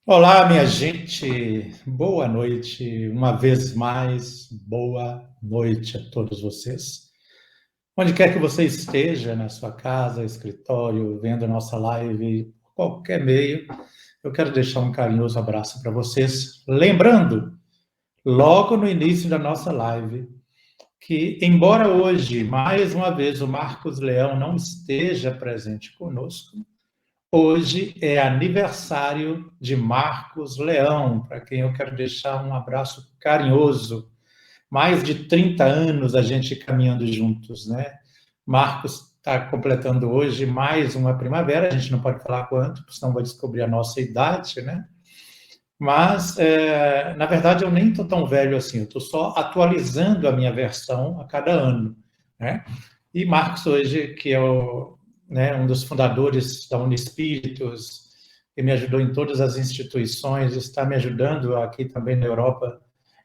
Olá, minha gente, boa noite, uma vez mais, boa noite a todos vocês. Onde quer que você esteja, na sua casa, escritório, vendo a nossa live, por qualquer meio, eu quero deixar um carinhoso abraço para vocês. Lembrando, logo no início da nossa live, que, embora hoje, mais uma vez, o Marcos Leão não esteja presente conosco, hoje é aniversário de Marcos Leão, para quem eu quero deixar um abraço carinhoso. Mais de 30 anos a gente caminhando juntos, né? Marcos está completando hoje mais uma primavera, a gente não pode falar quanto, senão vai descobrir a nossa idade, né? Mas, na verdade, eu nem estou tão velho assim, eu estou só atualizando a minha versão a cada ano, né? E Marcos hoje, que é um dos fundadores da Unispíritos, que me ajudou em todas as instituições, está me ajudando aqui também na Europa,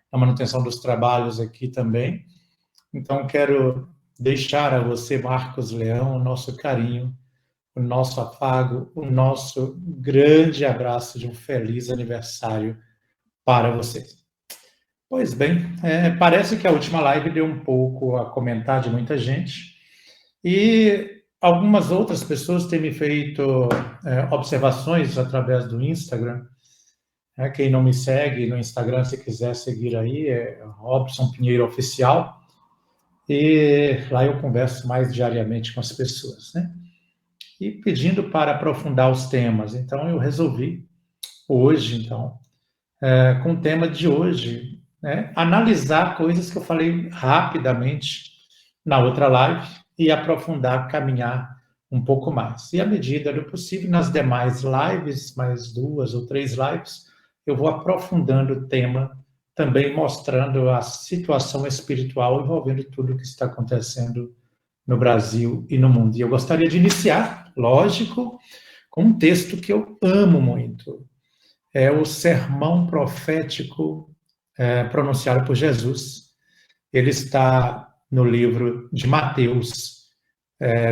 na manutenção dos trabalhos aqui também. Então, quero deixar a você, Marcos Leão, o nosso carinho, o nosso afago, o nosso grande abraço de um feliz aniversário para vocês. Pois bem, parece que a última live deu um pouco a comentar de muita gente, e algumas outras pessoas têm me feito observações através do Instagram. Quem não me segue no Instagram, se quiser seguir aí, é Robson Pinheiro Oficial. E lá eu converso mais diariamente com as pessoas, né? E pedindo para aprofundar os temas. Então eu resolvi hoje, então, com o tema de hoje, né, analisar coisas que eu falei rapidamente na outra live e aprofundar, caminhar um pouco mais. E à medida do possível, nas demais lives, mais 2 ou 3 lives, eu vou aprofundando o tema, também mostrando a situação espiritual envolvendo tudo o que está acontecendo no Brasil e no mundo. E eu gostaria de iniciar, lógico, com um texto que eu amo muito. É o sermão profético pronunciado por Jesus. Ele está no livro de Mateus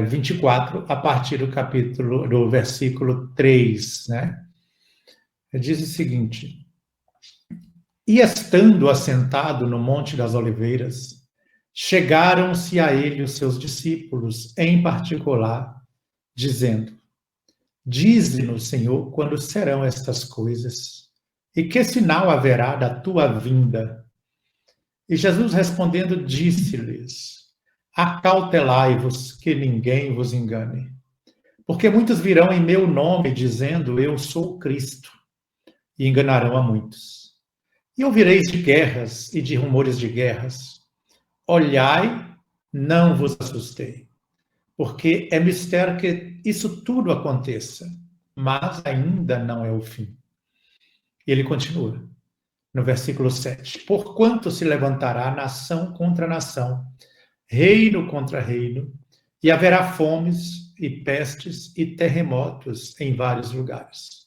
24, a partir do versículo 3, né? Diz o seguinte: E estando assentado no Monte das Oliveiras, chegaram-se a ele os seus discípulos, em particular, dizendo: Dize-nos, Senhor, quando serão estas coisas, e que sinal haverá da tua vinda? E Jesus respondendo disse-lhes: Acautelai-vos que ninguém vos engane, porque muitos virão em meu nome dizendo: Eu sou Cristo, e enganarão a muitos. E ouvireis de guerras e de rumores de guerras. Olhai, não vos assustei, porque é mistério que isso tudo aconteça, mas ainda não é o fim. E ele continua, no versículo 7. Porquanto se levantará nação contra nação, reino contra reino, e haverá fomes e pestes e terremotos em vários lugares.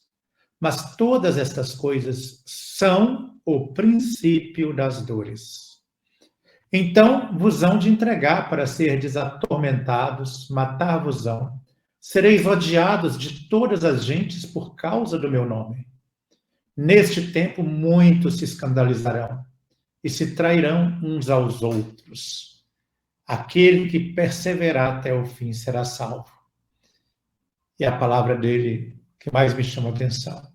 Mas todas estas coisas são o princípio das dores. Então vos hão de entregar para serdes atormentados, matar-vos-ão. Sereis odiados de todas as gentes por causa do meu nome. Neste tempo muitos se escandalizarão e se trairão uns aos outros. Aquele que perseverar até o fim será salvo. E a palavra dele que mais me chama a atenção.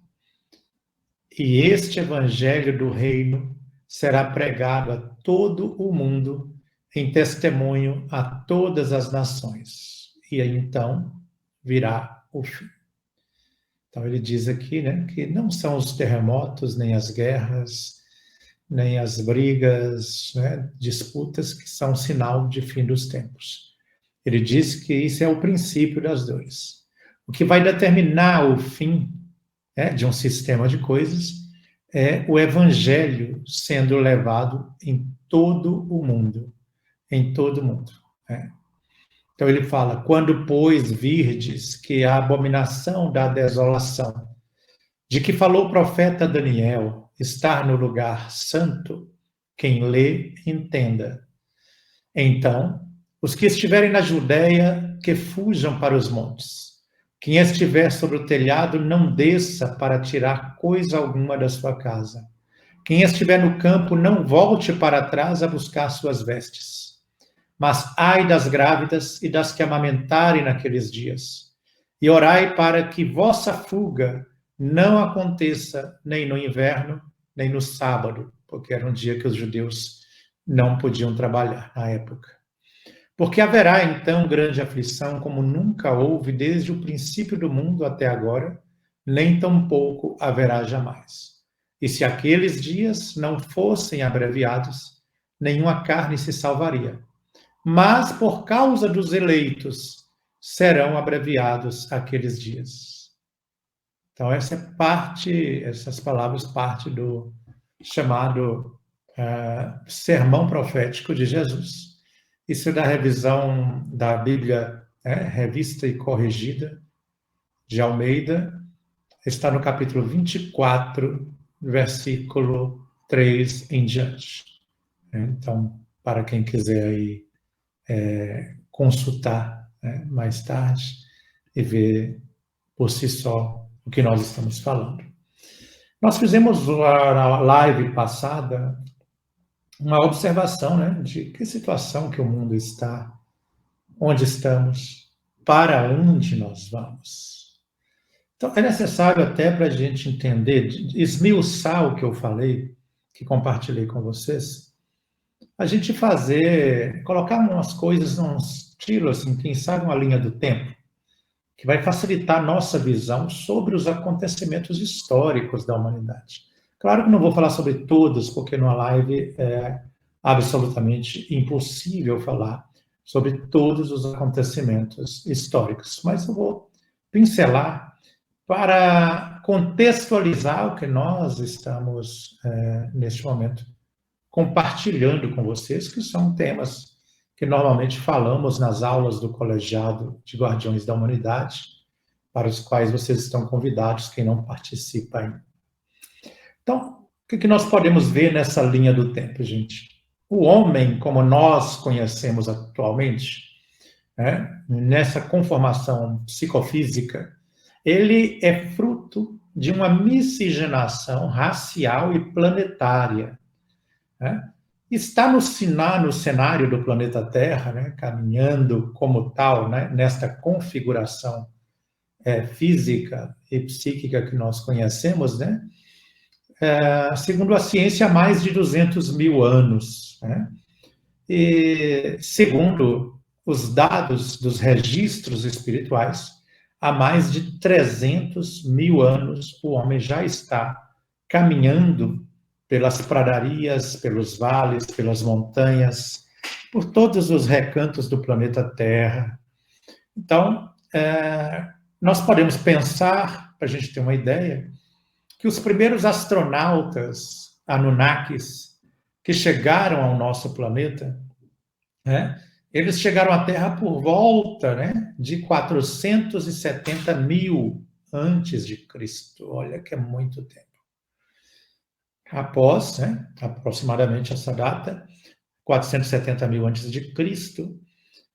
E este evangelho do reino será pregado a todo o mundo em testemunho a todas as nações. E aí então virá o fim. Então ele diz aqui, né, que não são os terremotos, nem as guerras, nem as brigas, né, disputas que são sinal de fim dos tempos. Ele diz que isso é o princípio das dores. O que vai determinar o fim, né, de um sistema de coisas é o evangelho sendo levado em todo o mundo, em todo o mundo. Né? Então ele fala: quando, pois, virdes que a abominação da desolação, de que falou o profeta Daniel, estar no lugar santo, quem lê, entenda. Então, os que estiverem na Judéia, que fujam para os montes. Quem estiver sobre o telhado, não desça para tirar coisa alguma da sua casa. Quem estiver no campo, não volte para trás a buscar suas vestes. Mas ai das grávidas e das que amamentarem naqueles dias. E orai para que vossa fuga não aconteça nem no inverno, nem no sábado, porque era um dia que os judeus não podiam trabalhar na época. Porque haverá então grande aflição, como nunca houve desde o princípio do mundo até agora, nem tampouco haverá jamais. E se aqueles dias não fossem abreviados, nenhuma carne se salvaria. Mas por causa dos eleitos, serão abreviados aqueles dias. Então, essas palavras, parte do chamado sermão profético de Jesus. Isso é da revisão da Bíblia, revista e corrigida, de Almeida, está no capítulo 24, versículo 3 em diante. Então, para quem quiser aí consultar mais tarde e ver por si só o que nós estamos falando. Nós fizemos na live passada uma observação, de que situação que o mundo está, onde estamos, para onde nós vamos. Então, é necessário até para a gente entender, esmiuçar o que eu falei, que compartilhei com vocês, a gente colocar umas coisas num estilo, assim, quem sabe uma linha do tempo, que vai facilitar a nossa visão sobre os acontecimentos históricos da humanidade. Claro que não vou falar sobre todos, porque numa live é absolutamente impossível falar sobre todos os acontecimentos históricos, mas eu vou pincelar para contextualizar o que nós estamos, neste momento, compartilhando com vocês, que são temas que normalmente falamos nas aulas do Colegiado de Guardiões da Humanidade, para os quais vocês estão convidados, quem não participa ainda. Então, o que nós podemos ver nessa linha do tempo, gente? O homem, como nós conhecemos atualmente, nessa conformação psicofísica, ele é fruto de uma miscigenação racial e planetária. Está no cenário do planeta Terra, caminhando como tal, nesta configuração física e psíquica que nós conhecemos, segundo a ciência, há mais de 200 mil anos. E segundo os dados dos registros espirituais, há mais de 300 mil anos o homem já está caminhando pelas pradarias, pelos vales, pelas montanhas, por todos os recantos do planeta Terra. Então, nós podemos pensar, para a gente ter uma ideia, que os primeiros astronautas Anunnakis que chegaram ao nosso planeta, eles chegaram à Terra por volta de 470 mil antes de Cristo. Olha que é muito tempo. Após, aproximadamente essa data, 470 mil antes de Cristo,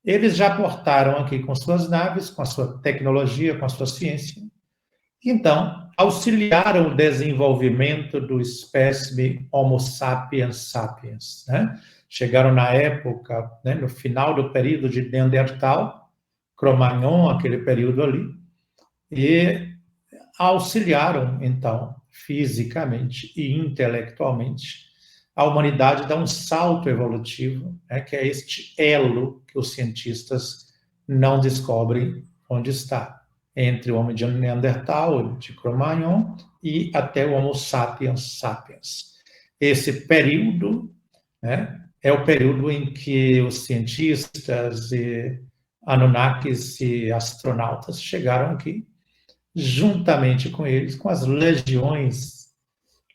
eles já portaram aqui com suas naves, com a sua tecnologia, com a sua ciência, e então auxiliaram o desenvolvimento do espécime Homo sapiens sapiens. Chegaram na época, no final do período de Neandertal, Cro-Magnon, aquele período ali, e auxiliaram, então, fisicamente e intelectualmente, a humanidade dá um salto evolutivo, que é este elo que os cientistas não descobrem onde está, entre o homem de Neandertal, de Cro-Magnon, e até o Homo sapiens sapiens. Esse período é o período em que os cientistas e Anunnakis e astronautas chegaram aqui, juntamente com eles, com as legiões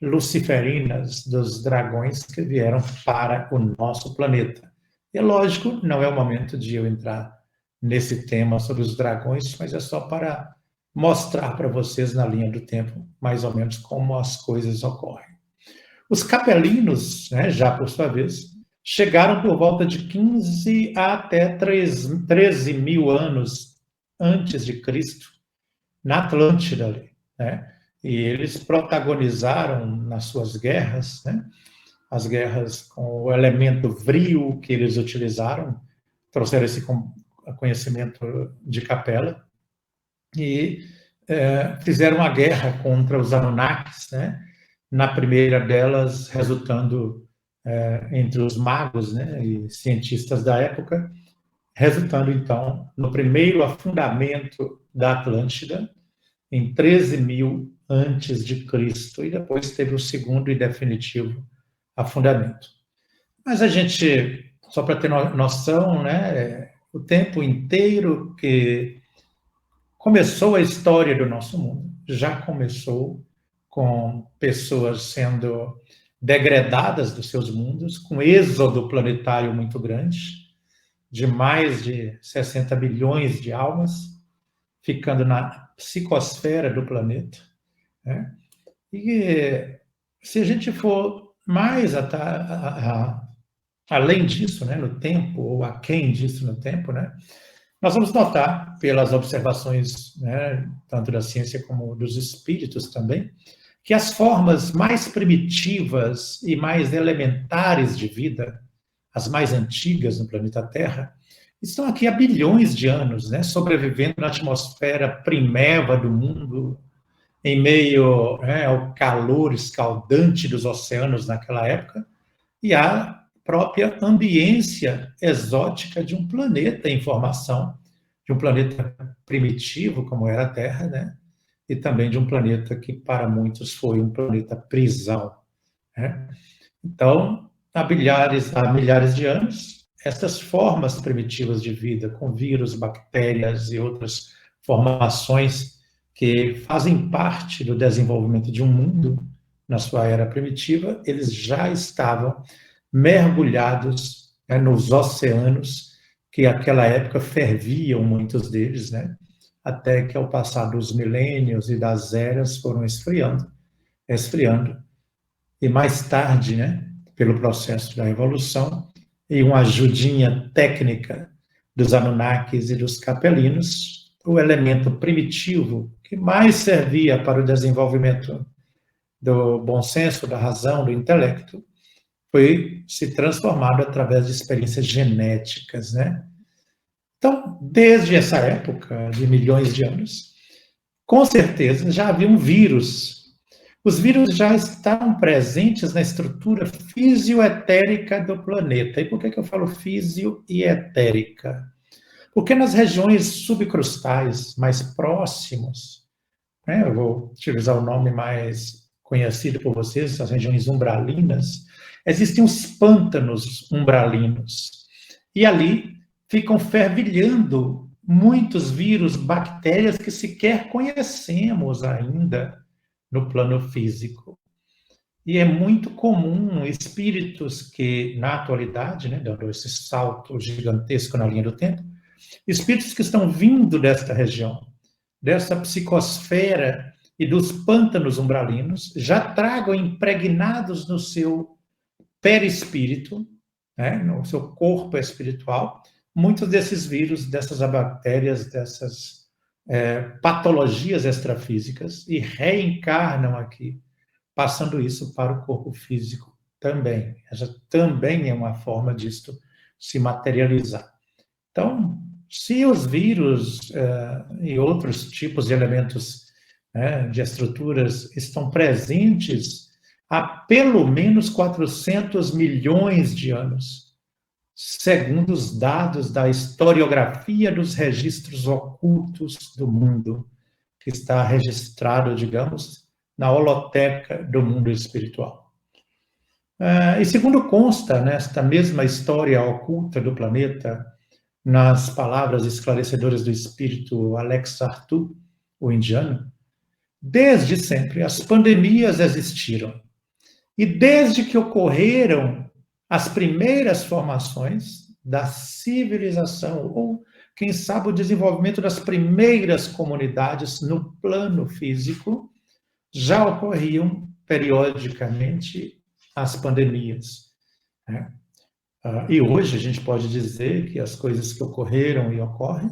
luciferinas dos dragões que vieram para o nosso planeta. E, lógico, não é o momento de eu entrar nesse tema sobre os dragões, mas é só para mostrar para vocês na linha do tempo, mais ou menos, como as coisas ocorrem. Os capelinos, já por sua vez, chegaram por volta de 15 até 13 mil anos antes de Cristo, na Atlântida ali, né? E eles protagonizaram nas suas guerras, né? As guerras com o elemento vril que eles utilizaram, trouxeram esse conhecimento de Capela, e fizeram uma guerra contra os Anunnakis, né? Na primeira delas, resultando entre os magos, né, e cientistas da época, resultando, então, no primeiro afundamento da Atlântida, em 13.000 antes de Cristo, e depois teve o segundo e definitivo afundamento. Mas a gente, só para ter noção, né, o tempo inteiro que começou a história do nosso mundo, já começou com pessoas sendo degradadas dos seus mundos, com êxodo planetário muito grande, de mais de 60 bilhões de almas, ficando na psicosfera do planeta, né? E se a gente for mais além disso, né, no tempo, ou aquém disso no tempo, né, nós vamos notar, pelas observações, né, tanto da ciência como dos espíritos também, que as formas mais primitivas e mais elementares de vida, as mais antigas no planeta Terra, estão aqui há bilhões de anos, né, sobrevivendo na atmosfera primeva do mundo, em meio, né, ao calor escaldante dos oceanos naquela época, e à própria ambiência exótica de um planeta em formação, de um planeta primitivo, como era a Terra, né? E também de um planeta que, para muitos, foi um planeta prisão, né? Então, há milhares de anos, essas formas primitivas de vida, com vírus, bactérias e outras formações que fazem parte do desenvolvimento de um mundo na sua era primitiva, eles já estavam mergulhados, né, nos oceanos, que naquela época ferviam muitos deles, né? Até que ao passar dos milênios e das eras foram esfriando, e mais tarde, né, pelo processo da evolução e uma ajudinha técnica dos Anunnakis e dos Capelinos, o elemento primitivo que mais servia para o desenvolvimento do bom senso, da razão, do intelecto, foi se transformado através de experiências genéticas, né? Então, desde essa época, de milhões de anos, com certeza já havia um vírus. Os vírus já estavam presentes na estrutura fisioetérica do planeta. E por que eu falo fisio e etérica? Porque nas regiões subcrustais mais próximas, né, eu vou utilizar o nome mais conhecido por vocês, as regiões umbralinas, existem os pântanos umbralinos. E ali ficam fervilhando muitos vírus, bactérias que sequer conhecemos ainda no plano físico. E é muito comum espíritos que, na atualidade, né, dando esse salto gigantesco na linha do tempo, espíritos que estão vindo desta região, dessa psicosfera e dos pântanos umbralinos, já tragam impregnados no seu perispírito, né, no seu corpo espiritual, muitos desses vírus, dessas bactérias, dessas patologias extrafísicas, e reencarnam aqui, passando isso para o corpo físico também. Essa também é uma forma disto se materializar. Então, se os vírus e outros tipos de elementos, de estruturas estão presentes há pelo menos 400 milhões de anos, segundo os dados da historiografia dos registros ocultos do mundo, que está registrado, digamos, na holoteca do mundo espiritual. E segundo consta nesta mesma história oculta do planeta, nas palavras esclarecedoras do espírito Alex Arthur, o indiano, desde sempre as pandemias existiram. E desde que ocorreram as primeiras formações da civilização, ou, quem sabe, o desenvolvimento das primeiras comunidades no plano físico, já ocorriam periodicamente as pandemias, né? E hoje a gente pode dizer que as coisas que ocorreram e ocorrem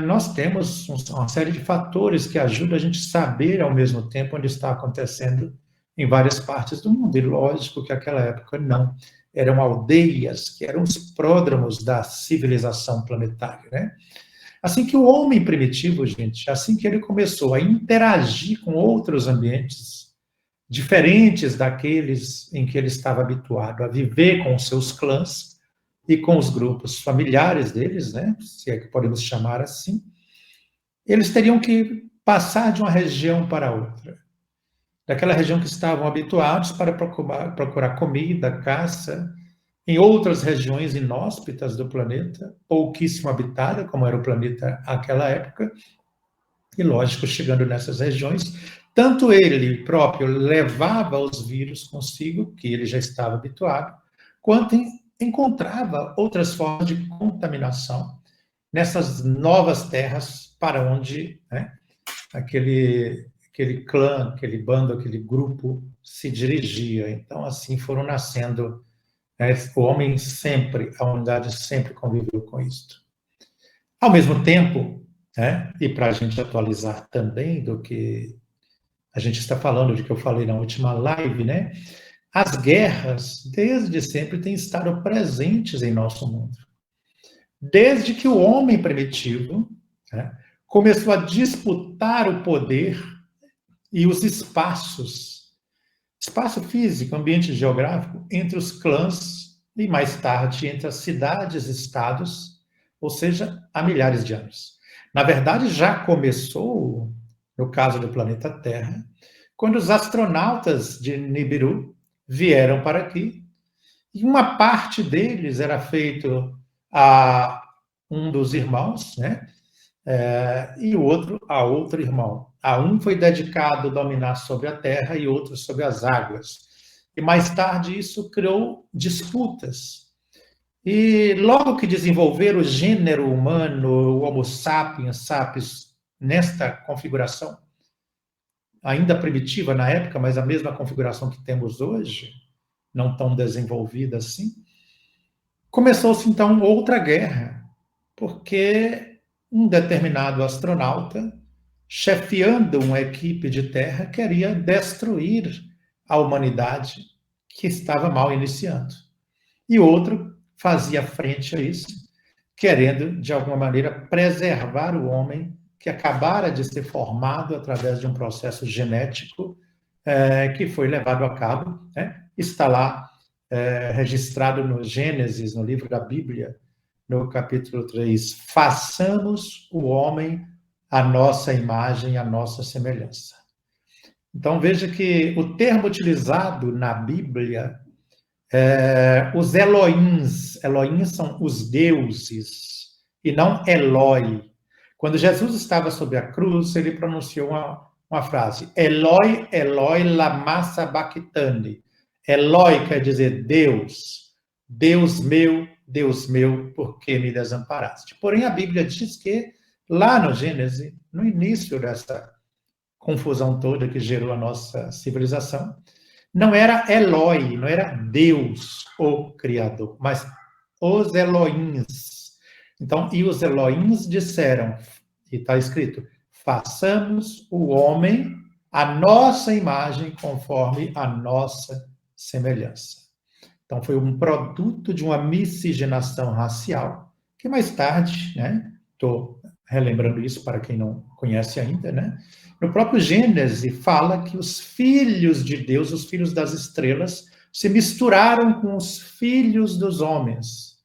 nós temos uma série de fatores que ajudam a gente a saber, ao mesmo tempo, onde está acontecendo em várias partes do mundo. E lógico que naquela época não. Eram aldeias que eram os pródromos da civilização planetária, né? Assim que o homem primitivo, gente, assim que ele começou a interagir com outros ambientes diferentes daqueles em que ele estava habituado a viver com os seus clãs e com os grupos familiares deles, né, se é que podemos chamar assim, eles teriam que passar de uma região para outra. Daquela região que estavam habituados para procurar comida, caça, em outras regiões inóspitas do planeta, pouquíssimo habitada, como era o planeta naquela época, e lógico, chegando nessas regiões, tanto ele próprio levava os vírus consigo, que ele já estava habituado, quanto encontrava outras formas de contaminação nessas novas terras para onde, né, aquele clã, aquele bando, aquele grupo se dirigia. Então, assim foram nascendo, né, o homem sempre, a humanidade sempre conviveu com isso. Ao mesmo tempo, né, e para a gente atualizar também do que a gente está falando, de que eu falei na última live, né, as guerras, desde sempre, têm estado presentes em nosso mundo. Desde que o homem primitivo, né, começou a disputar o poder e os espaços, espaço físico, ambiente geográfico, entre os clãs e, mais tarde, entre as cidades e estados, ou seja, há milhares de anos. Na verdade, já começou, no caso do planeta Terra, quando os astronautas de Nibiru vieram para aqui, e uma parte deles era feito a um dos irmãos, né? E o outro a outro irmão. A um foi dedicado a dominar sobre a terra e outro sobre as águas. E mais tarde isso criou disputas. E logo que desenvolveram o gênero humano, o Homo sapiens, sapiens, nesta configuração, ainda primitiva na época, mas a mesma configuração que temos hoje, não tão desenvolvida assim, começou-se então outra guerra, porque um determinado astronauta, chefiando uma equipe de terra, queria destruir a humanidade que estava mal iniciando. E outro fazia frente a isso, querendo, de alguma maneira, preservar o homem que acabara de ser formado através de um processo genético que foi levado a cabo, né? Está lá registrado no Gênesis, no livro da Bíblia, no capítulo 3, façamos o homem a nossa imagem, a nossa semelhança. Então, veja que o termo utilizado na Bíblia, os Elohims, Elohim são os deuses, e não Eloi. Quando Jesus estava sobre a cruz, ele pronunciou uma frase, Eloi, Eloi, lama sabachthani. Eloi quer dizer Deus, Deus meu, por que me desamparaste? Porém, a Bíblia diz que, lá no Gênesis, no início dessa confusão toda que gerou a nossa civilização, não era Eloi, não era Deus, o Criador, mas os Elohims. Então, e os Elohims disseram, e está escrito, façamos o homem a nossa imagem conforme a nossa semelhança. Então, foi um produto de uma miscigenação racial, que mais tarde, né, estou relembrando isso para quem não conhece ainda, né, no próprio Gênesis fala que os filhos de Deus, os filhos das estrelas, se misturaram com os filhos dos homens.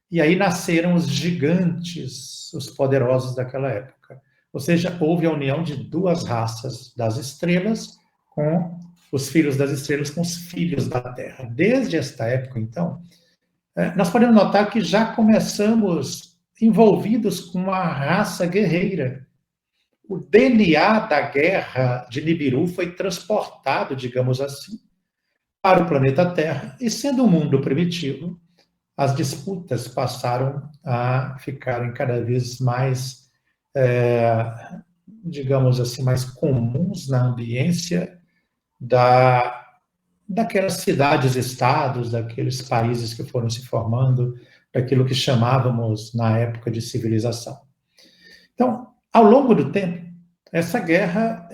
E aí nasceram os gigantes, os poderosos daquela época. Ou seja, houve a união de duas raças das estrelas com os filhos das estrelas com os filhos da Terra. Desde esta época, então, nós podemos notar que já começamos envolvidos com uma raça guerreira. O DNA da guerra de Nibiru foi transportado, digamos assim, para o planeta Terra, e sendo um mundo primitivo, as disputas passaram a ficarem cada vez mais, digamos assim, mais comuns na ambiência daquelas cidades-estados, daqueles países que foram se formando, daquilo que chamávamos na época de civilização. Então, ao longo do tempo, essas guerras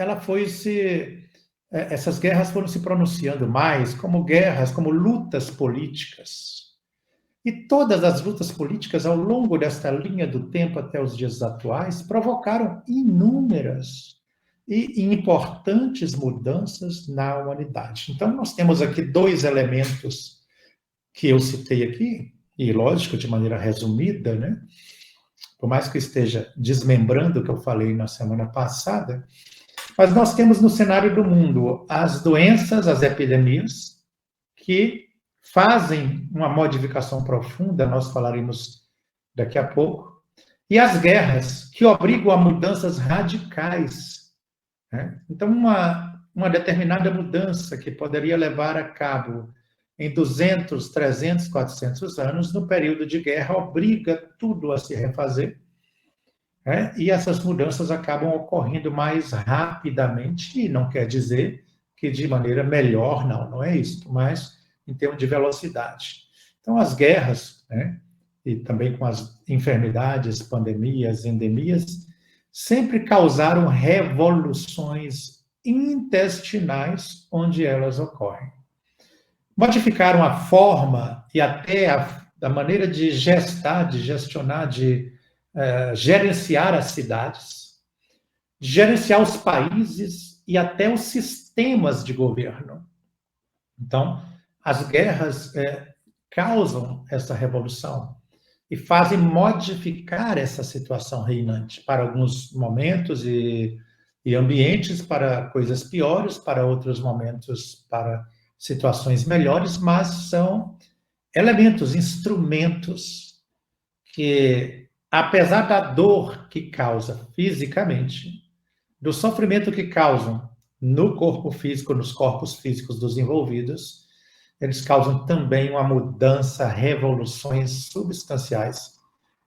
foram se pronunciando mais como guerras, como lutas políticas. E todas as lutas políticas, ao longo desta linha do tempo até os dias atuais, provocaram inúmeras e importantes mudanças na humanidade. Então, nós temos aqui dois elementos que eu citei aqui, e lógico, de maneira resumida, né? Por mais que eu esteja desmembrando o que eu falei na semana passada, mas nós temos no cenário do mundo as doenças, as epidemias, que fazem uma modificação profunda, nós falaremos daqui a pouco, e as guerras, que obrigam a mudanças radicais, né? Então, uma determinada mudança que poderia levar a cabo em 200, 300, 400 anos, no período de guerra, obriga tudo a se refazer, né? E essas mudanças acabam ocorrendo mais rapidamente, e não quer dizer que de maneira melhor, não é isso, mas em termos de velocidade. Então, as guerras, né, e também com as enfermidades, pandemias, endemias, sempre causaram revoluções intestinais onde elas ocorrem. Modificaram a forma e até a maneira de gestar, de gestionar, de gerenciar as cidades, gerenciar os países e até os sistemas de governo. Então, as guerras causam essa revolução e fazem modificar essa situação reinante para alguns momentos e ambientes, para coisas piores, para outros momentos, para situações melhores, mas são elementos, instrumentos que, apesar da dor que causa fisicamente, do sofrimento que causam no corpo físico, nos corpos físicos dos envolvidos, eles causam também uma mudança, revoluções substanciais,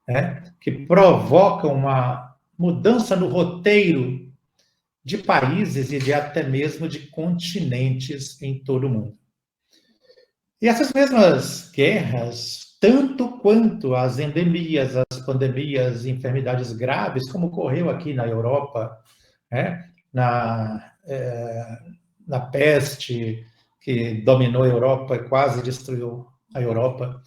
né, que provocam uma mudança no roteiro de países e de até mesmo de continentes em todo o mundo. E essas mesmas guerras, tanto quanto as endemias, as pandemias, enfermidades graves, como ocorreu aqui na Europa, né, na peste, que dominou a Europa e quase destruiu a Europa,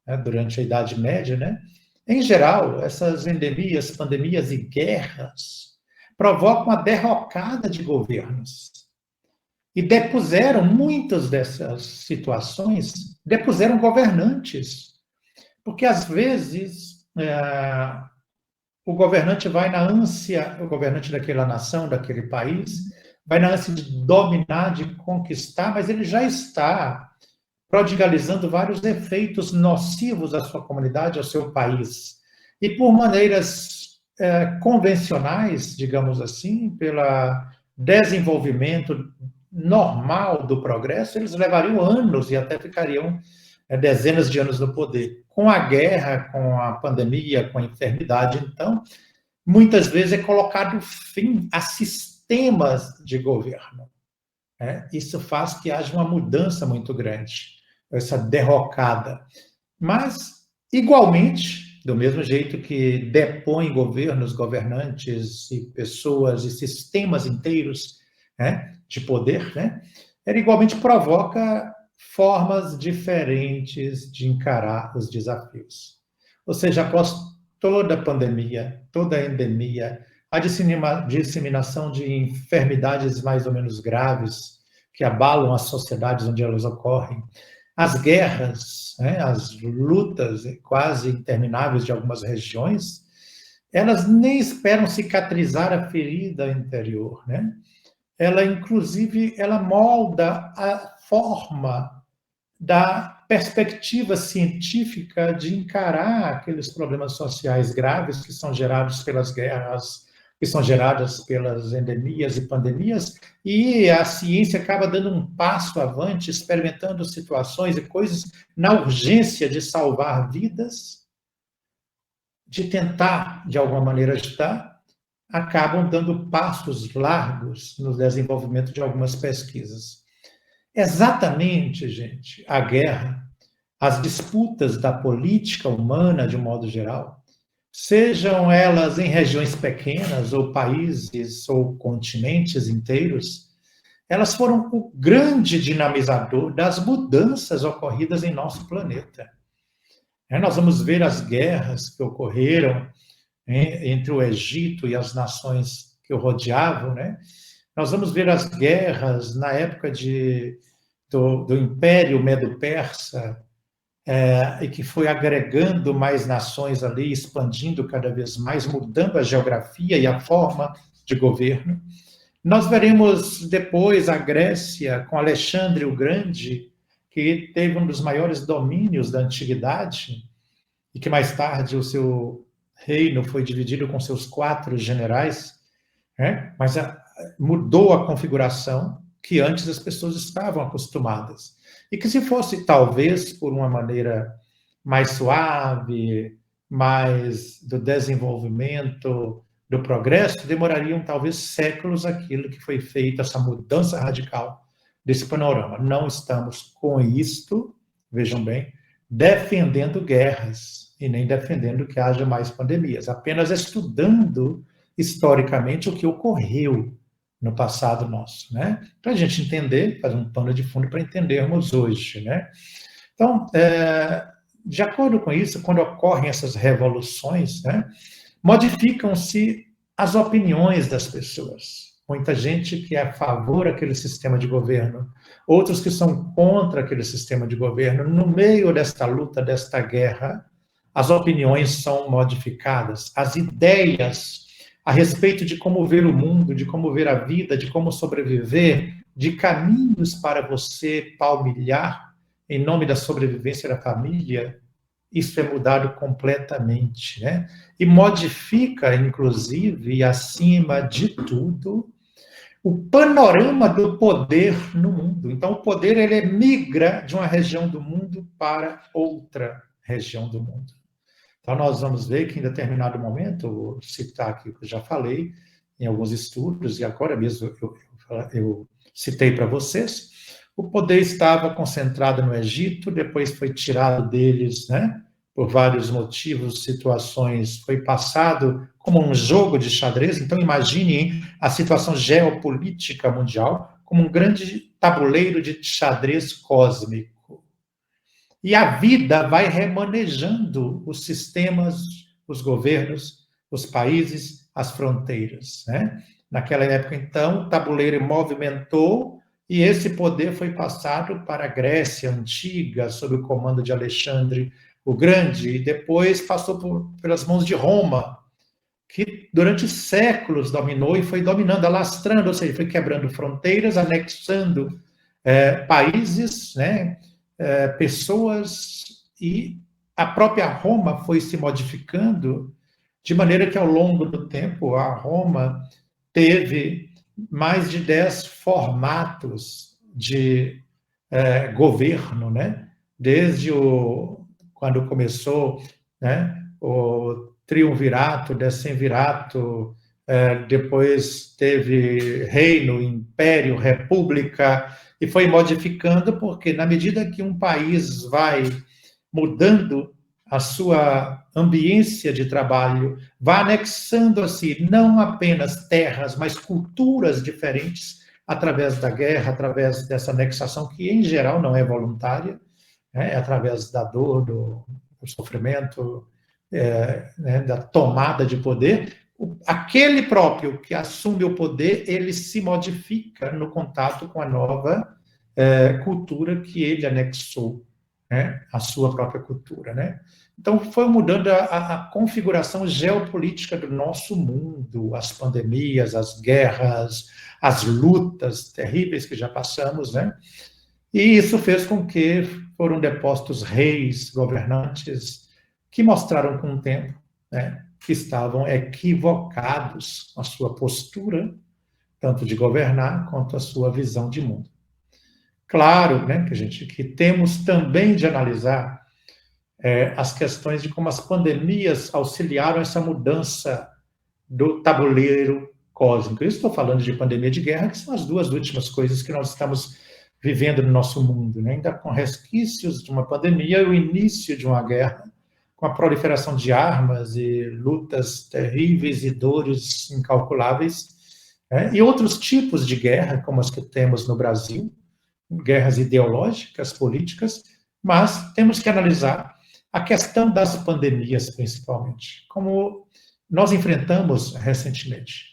né, durante a Idade Média, né? Em geral, essas endemias, pandemias e guerras provocam a derrocada de governos. E depuseram, muitas dessas situações, depuseram governantes. Porque, às vezes, o governante vai na ânsia, o governante daquela nação, daquele país, vai na ânsia de dominar, de conquistar, mas ele já está prodigalizando vários efeitos nocivos à sua comunidade, ao seu país. E por maneiras convencionais, digamos assim, pelo desenvolvimento normal do progresso, eles levariam anos e até ficariam dezenas de anos no poder. Com a guerra, com a pandemia, com a enfermidade, então, muitas vezes é colocado fim a sistemas de governo. Isso faz que haja uma mudança muito grande, essa derrocada. Mas, igualmente, do mesmo jeito que depõe governos, governantes e pessoas e sistemas inteiros, né, de poder, né, ele igualmente provoca formas diferentes de encarar os desafios. Ou seja, após toda a pandemia, toda a endemia, a disseminação de enfermidades mais ou menos graves que abalam as sociedades onde elas ocorrem, as guerras, né, as lutas quase intermináveis de algumas regiões, elas nem esperam cicatrizar a ferida interior, né? Ela, inclusive, ela molda a forma da perspectiva científica de encarar aqueles problemas sociais graves que são gerados pelas guerras, que são geradas pelas endemias e pandemias, e a ciência acaba dando um passo avante, experimentando situações e coisas na urgência de salvar vidas, de tentar, de alguma maneira, ajudar, acabam dando passos largos no desenvolvimento de algumas pesquisas. Exatamente, gente, a guerra, as disputas da política humana, de um modo geral, sejam elas em regiões pequenas, ou países, ou continentes inteiros, elas foram o grande dinamizador das mudanças ocorridas em nosso planeta. Nós vamos ver as guerras que ocorreram entre o Egito e as nações que o rodeavam, né? Nós vamos ver as guerras na época do Império Medo-Persa, e que foi agregando mais nações ali, expandindo cada vez mais, mudando a geografia e a forma de governo. Nós veremos depois a Grécia, com Alexandre o Grande, que teve um dos maiores domínios da antiguidade, e que mais tarde o seu reino foi dividido com seus 4 generais, né? Mas mudou a configuração que antes as pessoas estavam acostumadas. E que se fosse, talvez, por uma maneira mais suave, mais do desenvolvimento, do progresso, demorariam talvez séculos aquilo que foi feito, essa mudança radical desse panorama. Não estamos com isto, vejam bem, defendendo guerras e nem defendendo que haja mais pandemias, apenas estudando historicamente o que ocorreu no passado nosso, né? Para a gente entender, fazer um pano de fundo para entendermos hoje, né? Então, de acordo com isso, quando ocorrem essas revoluções, né, modificam-se as opiniões das pessoas. Muita gente que é a favor daquele sistema de governo, outros que são contra aquele sistema de governo. No meio desta luta, desta guerra, as opiniões são modificadas, as ideias a respeito de como ver o mundo, de como ver a vida, de como sobreviver, de caminhos para você palmilhar em nome da sobrevivência da família, isso é mudado completamente, né? E modifica, inclusive, e acima de tudo, o panorama do poder no mundo. Então, o poder, ele migra de uma região do mundo para outra região do mundo. Então, nós vamos ver que em determinado momento, vou citar aqui o que eu já falei, em alguns estudos, e agora mesmo eu citei para vocês, o poder estava concentrado no Egito, depois foi tirado deles, né, por vários motivos, situações, foi passado como um jogo de xadrez. Então, imaginem a situação geopolítica mundial como um grande tabuleiro de xadrez cósmico. E a vida vai remanejando os sistemas, os governos, os países, as fronteiras, né? Naquela época, então, o tabuleiro movimentou e esse poder foi passado para a Grécia Antiga, sob o comando de Alexandre o Grande, e depois passou pelas mãos de Roma, que durante séculos dominou e foi dominando, alastrando, ou seja, foi quebrando fronteiras, anexando países, né? Pessoas, e a própria Roma foi se modificando, de maneira que, ao longo do tempo, a Roma teve mais de 10 formatos de governo, né? Desde quando começou, né, o triunvirato, decemvirato, depois teve reino, império, república, e foi modificando, porque na medida que um país vai mudando a sua ambiência de trabalho, vai anexando a si não apenas terras, mas culturas diferentes, através da guerra, através dessa anexação, que em geral não é voluntária, né, através da dor, do sofrimento, né, da tomada de poder. Aquele próprio que assume o poder, ele se modifica no contato com a nova cultura que ele anexou, né, a sua própria cultura, né? Então, foi mudando a configuração geopolítica do nosso mundo, as pandemias, as guerras, as lutas terríveis que já passamos, né? E isso fez com que foram depostos reis, governantes, que mostraram com o tempo, né, que estavam equivocados na sua postura, tanto de governar, quanto a sua visão de mundo. Claro, né, que temos também de analisar as questões de como as pandemias auxiliaram essa mudança do tabuleiro cósmico. Eu estou falando de pandemia de guerra, que são as 2 últimas coisas que nós estamos vivendo no nosso mundo, né? Ainda com resquícios de uma pandemia e o início de uma guerra, com a proliferação de armas e lutas terríveis e dores incalculáveis, e outros tipos de guerra, como as que temos no Brasil, guerras ideológicas, políticas, mas temos que analisar a questão das pandemias, principalmente, como nós enfrentamos recentemente.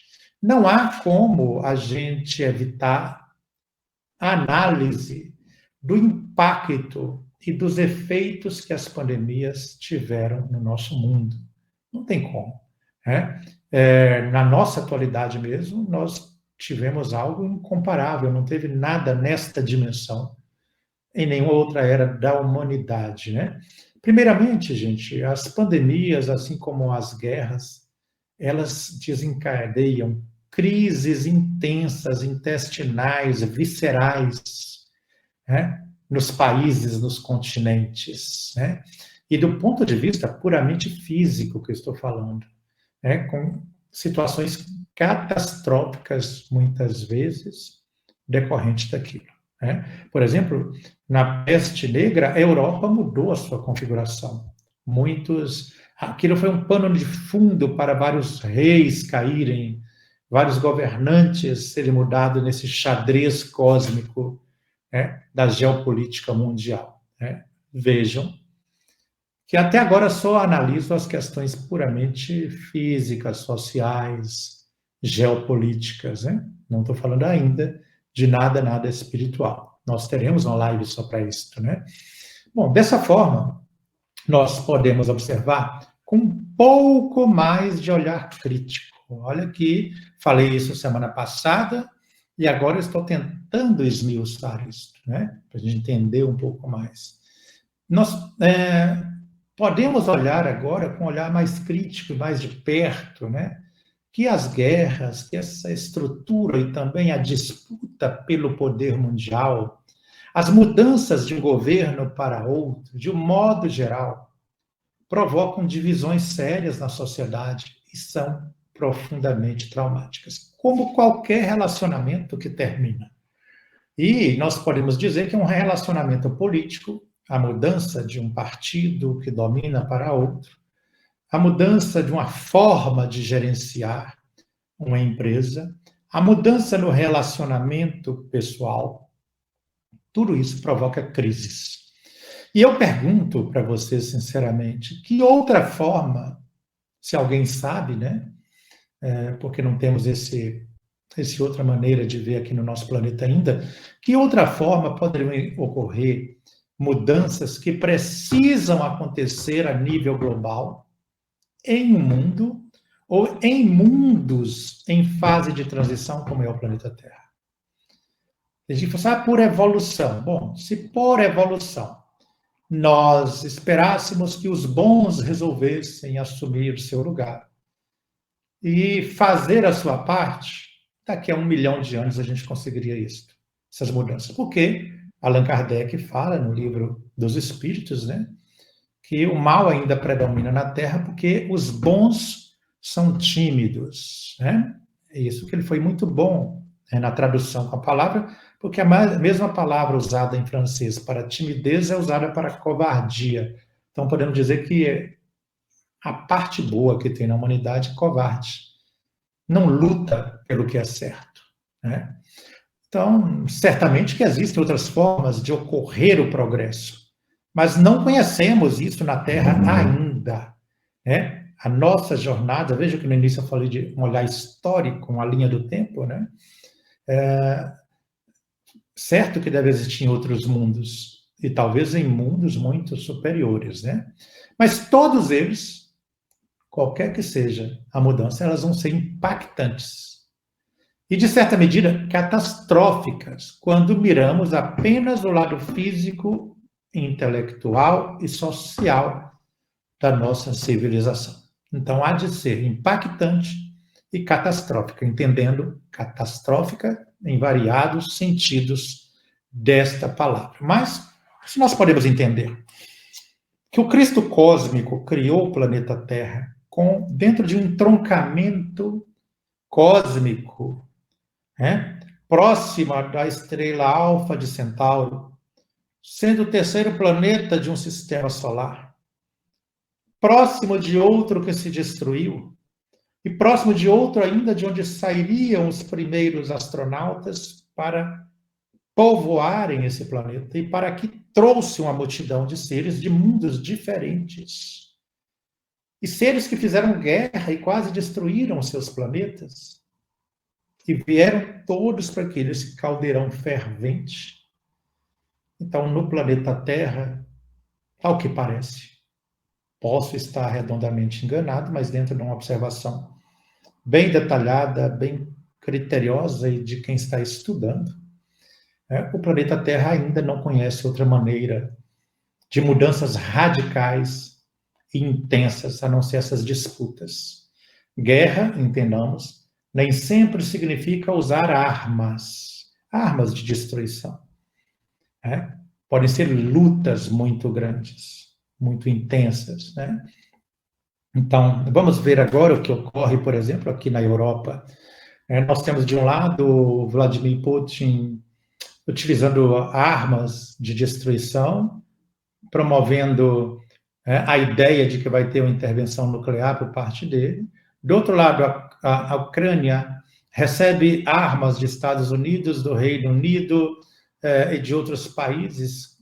Não há como a gente evitar a análise do impacto e dos efeitos que as pandemias tiveram no nosso mundo. Não tem como. Na nossa atualidade mesmo, nós tivemos algo incomparável, não teve nada nesta dimensão em nenhuma outra era da humanidade, né? Primeiramente, gente, as pandemias, assim como as guerras, elas desencadeiam crises intensas, intestinais, viscerais, nos países, nos continentes, E do ponto de vista puramente físico que eu estou falando, com situações catastróficas, muitas vezes, decorrentes daquilo. Por exemplo, na peste negra, a Europa mudou a sua configuração. Aquilo foi um pano de fundo para vários reis caírem, vários governantes serem mudados nesse xadrez cósmico da geopolítica mundial. Vejam que até agora só analiso as questões puramente físicas, sociais, geopolíticas. Não estou falando ainda de nada espiritual. Nós teremos uma live só para isso, Bom, dessa forma, nós podemos observar com um pouco mais de olhar crítico. Olha que falei isso semana passada e agora estou tentando esmiuçar isso, para a gente entender um pouco mais. Nós podemos olhar agora com um olhar mais crítico, mais de perto, que as guerras, que essa estrutura e também a disputa pelo poder mundial, as mudanças de um governo para outro, de um modo geral, provocam divisões sérias na sociedade e são profundamente traumáticas, como qualquer relacionamento que termina. E nós podemos dizer que um relacionamento político, a mudança de um partido que domina para outro, a mudança de uma forma de gerenciar uma empresa, a mudança no relacionamento pessoal, tudo isso provoca crises. E eu pergunto para você, sinceramente, que outra forma, se alguém sabe, porque não temos essa outra maneira de ver aqui no nosso planeta ainda, que outra forma poderiam ocorrer mudanças que precisam acontecer a nível global, em um mundo, ou em mundos em fase de transição, como é o planeta Terra? A gente fala, por evolução. Bom, se por evolução nós esperássemos que os bons resolvessem assumir o seu lugar e fazer a sua parte, daqui a 1 milhão de anos a gente conseguiria isso, essas mudanças. Porque Allan Kardec fala no livro dos Espíritos, que o mal ainda predomina na Terra porque os bons são tímidos. É isso que ele foi muito bom na tradução com a palavra, porque a mesma palavra usada em francês para timidez é usada para covardia. Então, podemos dizer que a parte boa que tem na humanidade é covarde. Não luta pelo que é certo. Então, certamente que existem outras formas de ocorrer o progresso, mas não conhecemos isso na Terra ainda. A nossa jornada, veja que no início eu falei de um olhar histórico, uma linha do tempo, certo que deve existir em outros mundos, e talvez em mundos muito superiores, Mas todos eles, qualquer que seja a mudança, elas vão ser impactantes. E, de certa medida, catastróficas, quando miramos apenas o lado físico, intelectual e social da nossa civilização. Então, há de ser impactante e catastrófica, entendendo catastrófica em variados sentidos desta palavra. Mas, se nós podemos entender que o Cristo cósmico criou o planeta Terra dentro de um entroncamento cósmico, próxima da estrela Alfa de Centauro, sendo o terceiro planeta de um sistema solar, próximo de outro que se destruiu, e próximo de outro ainda de onde sairiam os primeiros astronautas para povoarem esse planeta, e para que trouxe uma multidão de seres de mundos diferentes. E seres que fizeram guerra e quase destruíram seus planetas, e vieram todos para aquele caldeirão fervente. Então, no planeta Terra, ao que parece, posso estar redondamente enganado, mas dentro de uma observação bem detalhada, bem criteriosa e de quem está estudando, o planeta Terra ainda não conhece outra maneira de mudanças radicais e intensas, a não ser essas disputas. Guerra, entendamos, nem sempre significa usar armas de destruição. Podem ser lutas muito grandes, muito intensas, né? Então, vamos ver agora o que ocorre, por exemplo, aqui na Europa. Nós temos, de um lado, Vladimir Putin utilizando armas de destruição, promovendo a ideia de que vai ter uma intervenção nuclear por parte dele. Do outro lado, a Ucrânia recebe armas de Estados Unidos, do Reino Unido e de outros países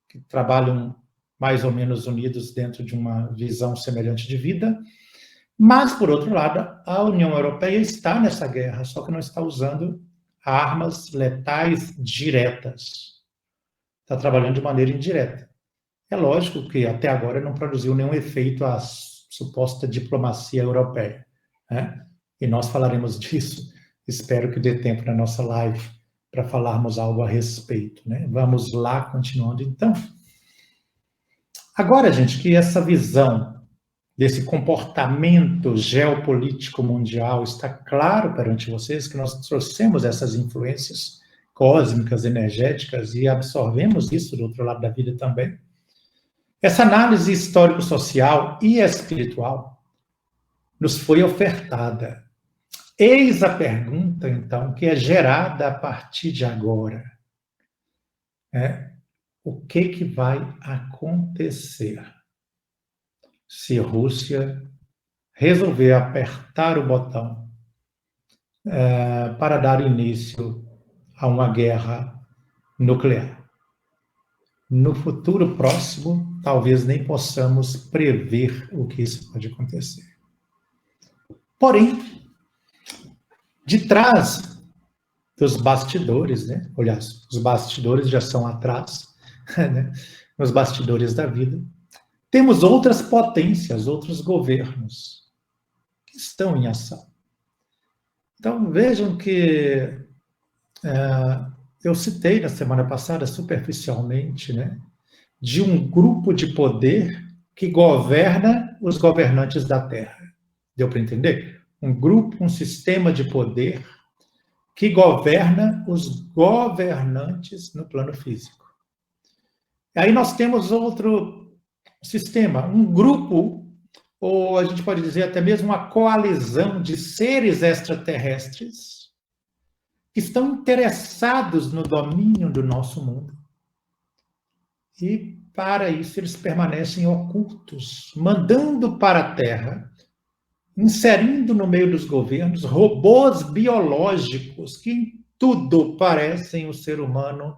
que trabalham mais ou menos unidos dentro de uma visão semelhante de vida. Mas, por outro lado, a União Europeia está nessa guerra, só que não está usando armas letais diretas. Está trabalhando de maneira indireta. É lógico que até agora não produziu nenhum efeito a suposta diplomacia europeia, né? E nós falaremos disso. Espero que dê tempo na nossa live para falarmos algo a respeito, né? Vamos lá, continuando então. Agora, gente, que essa visão desse comportamento geopolítico mundial está claro perante vocês, que nós trouxemos essas influências cósmicas, energéticas, e absorvemos isso do outro lado da vida também. Essa análise histórico-social e espiritual nos foi ofertada. Eis a pergunta, então, que é gerada a partir de agora. O que vai acontecer se a Rússia resolver apertar o botão para dar início a uma guerra nuclear? No futuro próximo, talvez nem possamos prever o que isso pode acontecer. Porém, de trás dos bastidores, né? Aliás, os bastidores já são atrás, né? Nos bastidores da vida, temos outras potências, outros governos que estão em ação. Então, vejam que eu citei na semana passada, superficialmente, né, de um grupo de poder que governa os governantes da Terra. Deu para entender? Um grupo, um sistema de poder que governa os governantes no plano físico. Aí nós temos outro sistema, um grupo, ou a gente pode dizer até mesmo uma coalizão de seres extraterrestres que estão interessados no domínio do nosso mundo. E, para isso, eles permanecem ocultos, mandando para a Terra, inserindo no meio dos governos robôs biológicos que em tudo parecem o ser humano,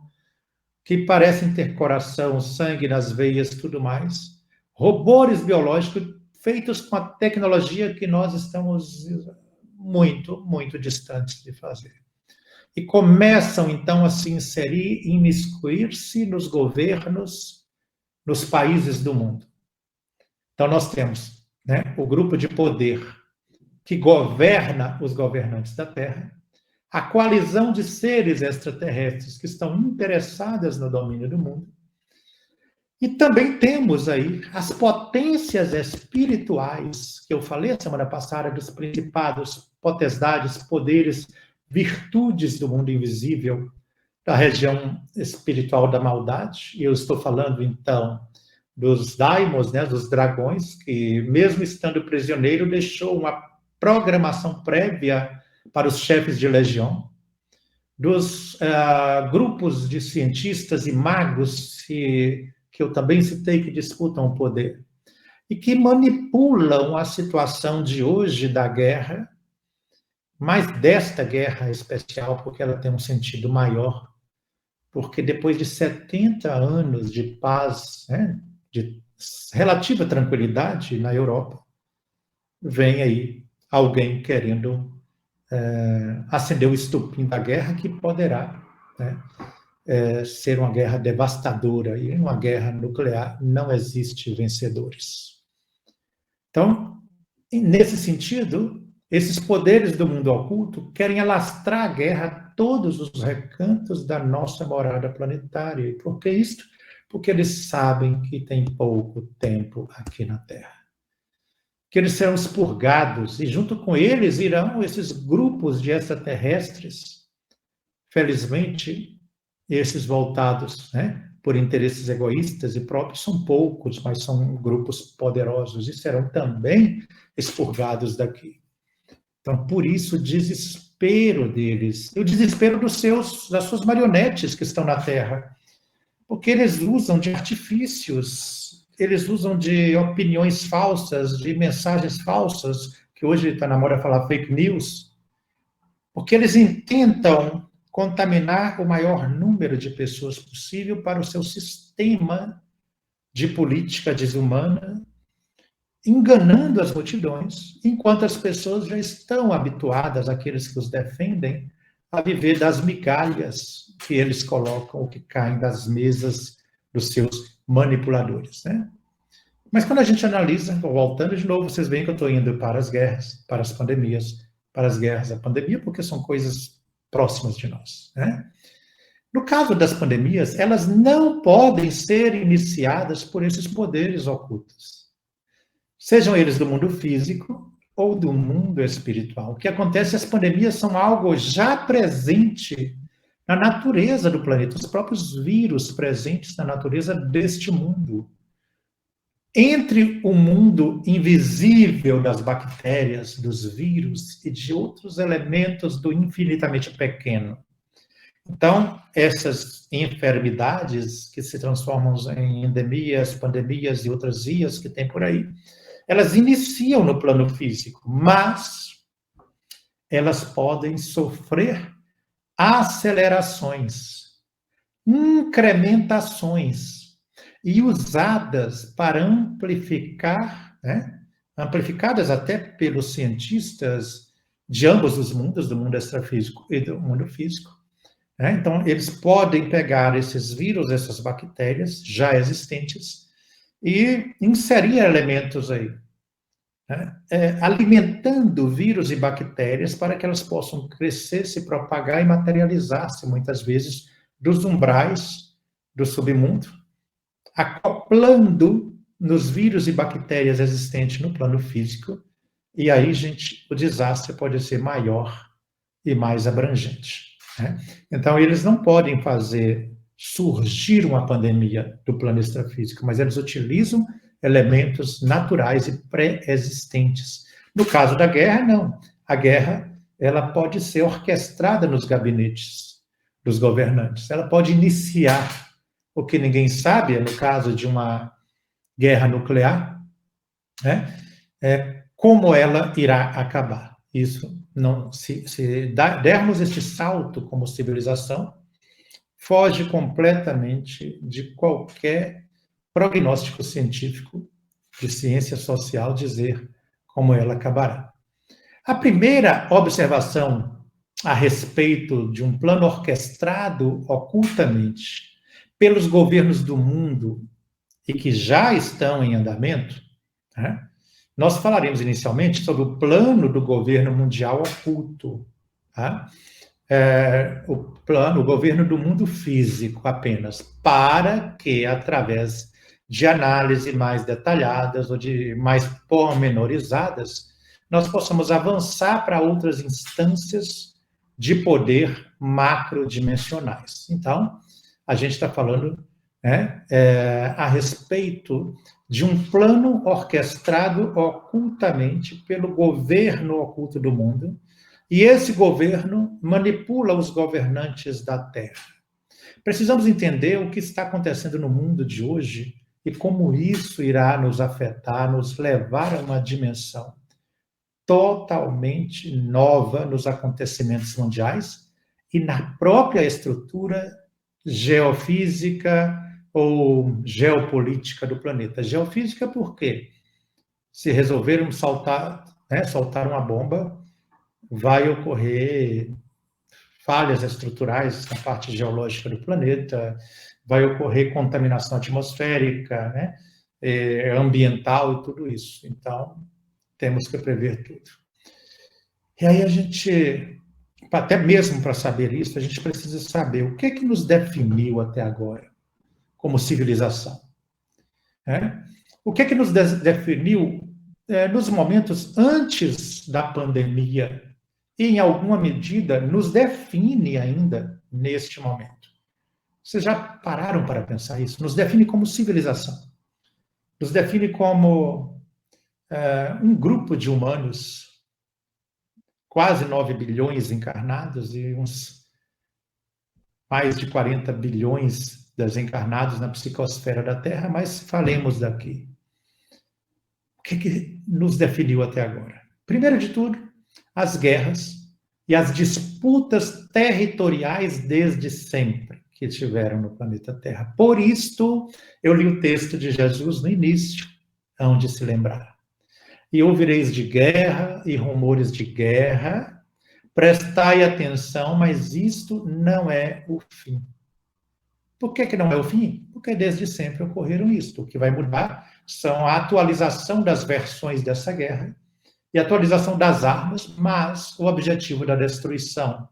que parecem ter coração, sangue nas veias, tudo mais. Robôs biológicos feitos com a tecnologia que nós estamos muito, muito distantes de fazer. E começam, então, a se inserir e imiscuir-se nos governos, nos países do mundo. Então, nós temos, né, o grupo de poder que governa os governantes da Terra, a coalizão de seres extraterrestres que estão interessadas no domínio do mundo, e também temos aí as potências espirituais, que eu falei a semana passada, dos principados, potestades, poderes, virtudes do mundo invisível, da região espiritual da maldade. E eu estou falando, então, dos daimons, né, dos dragões, que, mesmo estando prisioneiro, deixou uma programação prévia para os chefes de legião, dos grupos de cientistas e magos que eu também citei, que disputam o poder. e que manipulam a situação de hoje da guerra, mas desta guerra especial, porque ela tem um sentido maior, porque depois de 70 anos de paz, né, de relativa tranquilidade na Europa, vem aí alguém querendo acender o estupim da guerra, que poderá, né, ser uma guerra devastadora, e uma guerra nuclear não existe vencedores. Então, nesse sentido, esses poderes do mundo oculto querem alastrar a guerra a todos os recantos da nossa morada planetária. E por que isso? Porque eles sabem que tem pouco tempo aqui na Terra. Que eles serão expurgados, e junto com eles irão esses grupos de extraterrestres, felizmente, esses voltados, né, por interesses egoístas e próprios são poucos, mas são grupos poderosos e serão também expurgados daqui. Então, por isso, o desespero deles, e o desespero das suas marionetes que estão na Terra, porque eles usam de artifícios, eles usam de opiniões falsas, de mensagens falsas, que hoje está na moda falar fake news, porque eles tentam contaminar o maior número de pessoas possível para o seu sistema de política desumana, enganando as multidões, enquanto as pessoas já estão habituadas, aqueles que os defendem, a viver das migalhas que eles colocam, ou que caem das mesas dos seus manipuladores, né? Mas quando a gente analisa, voltando de novo, vocês veem que eu estou indo para as guerras, para as pandemias, para as guerras, a pandemia, porque são coisas próximas de nós, né? No caso das pandemias, elas não podem ser iniciadas por esses poderes ocultos, sejam eles do mundo físico ou do mundo espiritual. O que acontece, as pandemias são algo já presente na natureza do planeta, os próprios vírus presentes na natureza deste mundo. Entre o mundo invisível das bactérias, dos vírus e de outros elementos do infinitamente pequeno. Então, essas enfermidades que se transformam em endemias, pandemias e outras vias que tem por aí, elas iniciam no plano físico, mas elas podem sofrer acelerações, incrementações, e usadas para amplificar, né? Amplificadas até pelos cientistas de ambos os mundos, do mundo extrafísico e do mundo físico. Né? Então, eles podem pegar esses vírus, essas bactérias já existentes, e inserir elementos aí, né? Alimentando vírus e bactérias para que elas possam crescer, se propagar e materializar-se, muitas vezes, dos umbrais do submundo, acoplando nos vírus e bactérias existentes no plano físico, e aí, gente, o desastre pode ser maior e mais abrangente, né? Então, eles não podem fazer surgir uma pandemia do plano extrafísico, mas eles utilizam elementos naturais e pré-existentes. No caso da guerra, não. A guerra, ela pode ser orquestrada nos gabinetes dos governantes, ela pode iniciar. O que ninguém sabe, no caso de uma guerra nuclear, né, como ela irá acabar. Isso, não, se dermos este salto como civilização, foge completamente de qualquer prognóstico científico de ciência social dizer como ela acabará. A primeira observação a respeito de um plano orquestrado ocultamente pelos governos do mundo e que já estão em andamento, né? Nós falaremos inicialmente sobre o plano do governo mundial oculto, tá? O governo do mundo físico apenas, para que, através de análise mais detalhadas ou de mais pormenorizadas, nós possamos avançar para outras instâncias de poder macrodimensionais. Então, a gente está falando, né, a respeito de um plano orquestrado ocultamente pelo governo oculto do mundo, e esse governo manipula os governantes da Terra. Precisamos entender o que está acontecendo no mundo de hoje e como isso irá nos afetar, nos levar a uma dimensão totalmente nova nos acontecimentos mundiais e na própria estrutura geofísica ou geopolítica do planeta. Geofísica por quê? Se resolvermos soltar uma bomba, vai ocorrer falhas estruturais na parte geológica do planeta, vai ocorrer contaminação atmosférica, né, ambiental e tudo isso. Então, temos que prever tudo. E aí a gente, até mesmo para saber isso, a gente precisa saber o que nos definiu até agora como civilização. Né? O que nos definiu nos momentos antes da pandemia e, em alguma medida, nos define ainda neste momento. Vocês já pararam para pensar isso? Nos define como civilização. Nos define como um grupo de humanos, quase 9 bilhões encarnados e uns mais de 40 bilhões desencarnados na psicosfera da Terra, mas falemos daqui. O que nos definiu até agora? Primeiro de tudo, as guerras e as disputas territoriais desde sempre que tiveram no planeta Terra. Por isto, eu li o texto de Jesus no início, onde se lembrar. E ouvireis de guerra e rumores de guerra, prestai atenção, mas isto não é o fim. Por que não é o fim? Porque desde sempre ocorreram isto. O que vai mudar são a atualização das versões dessa guerra e a atualização das armas, mas o objetivo da destruição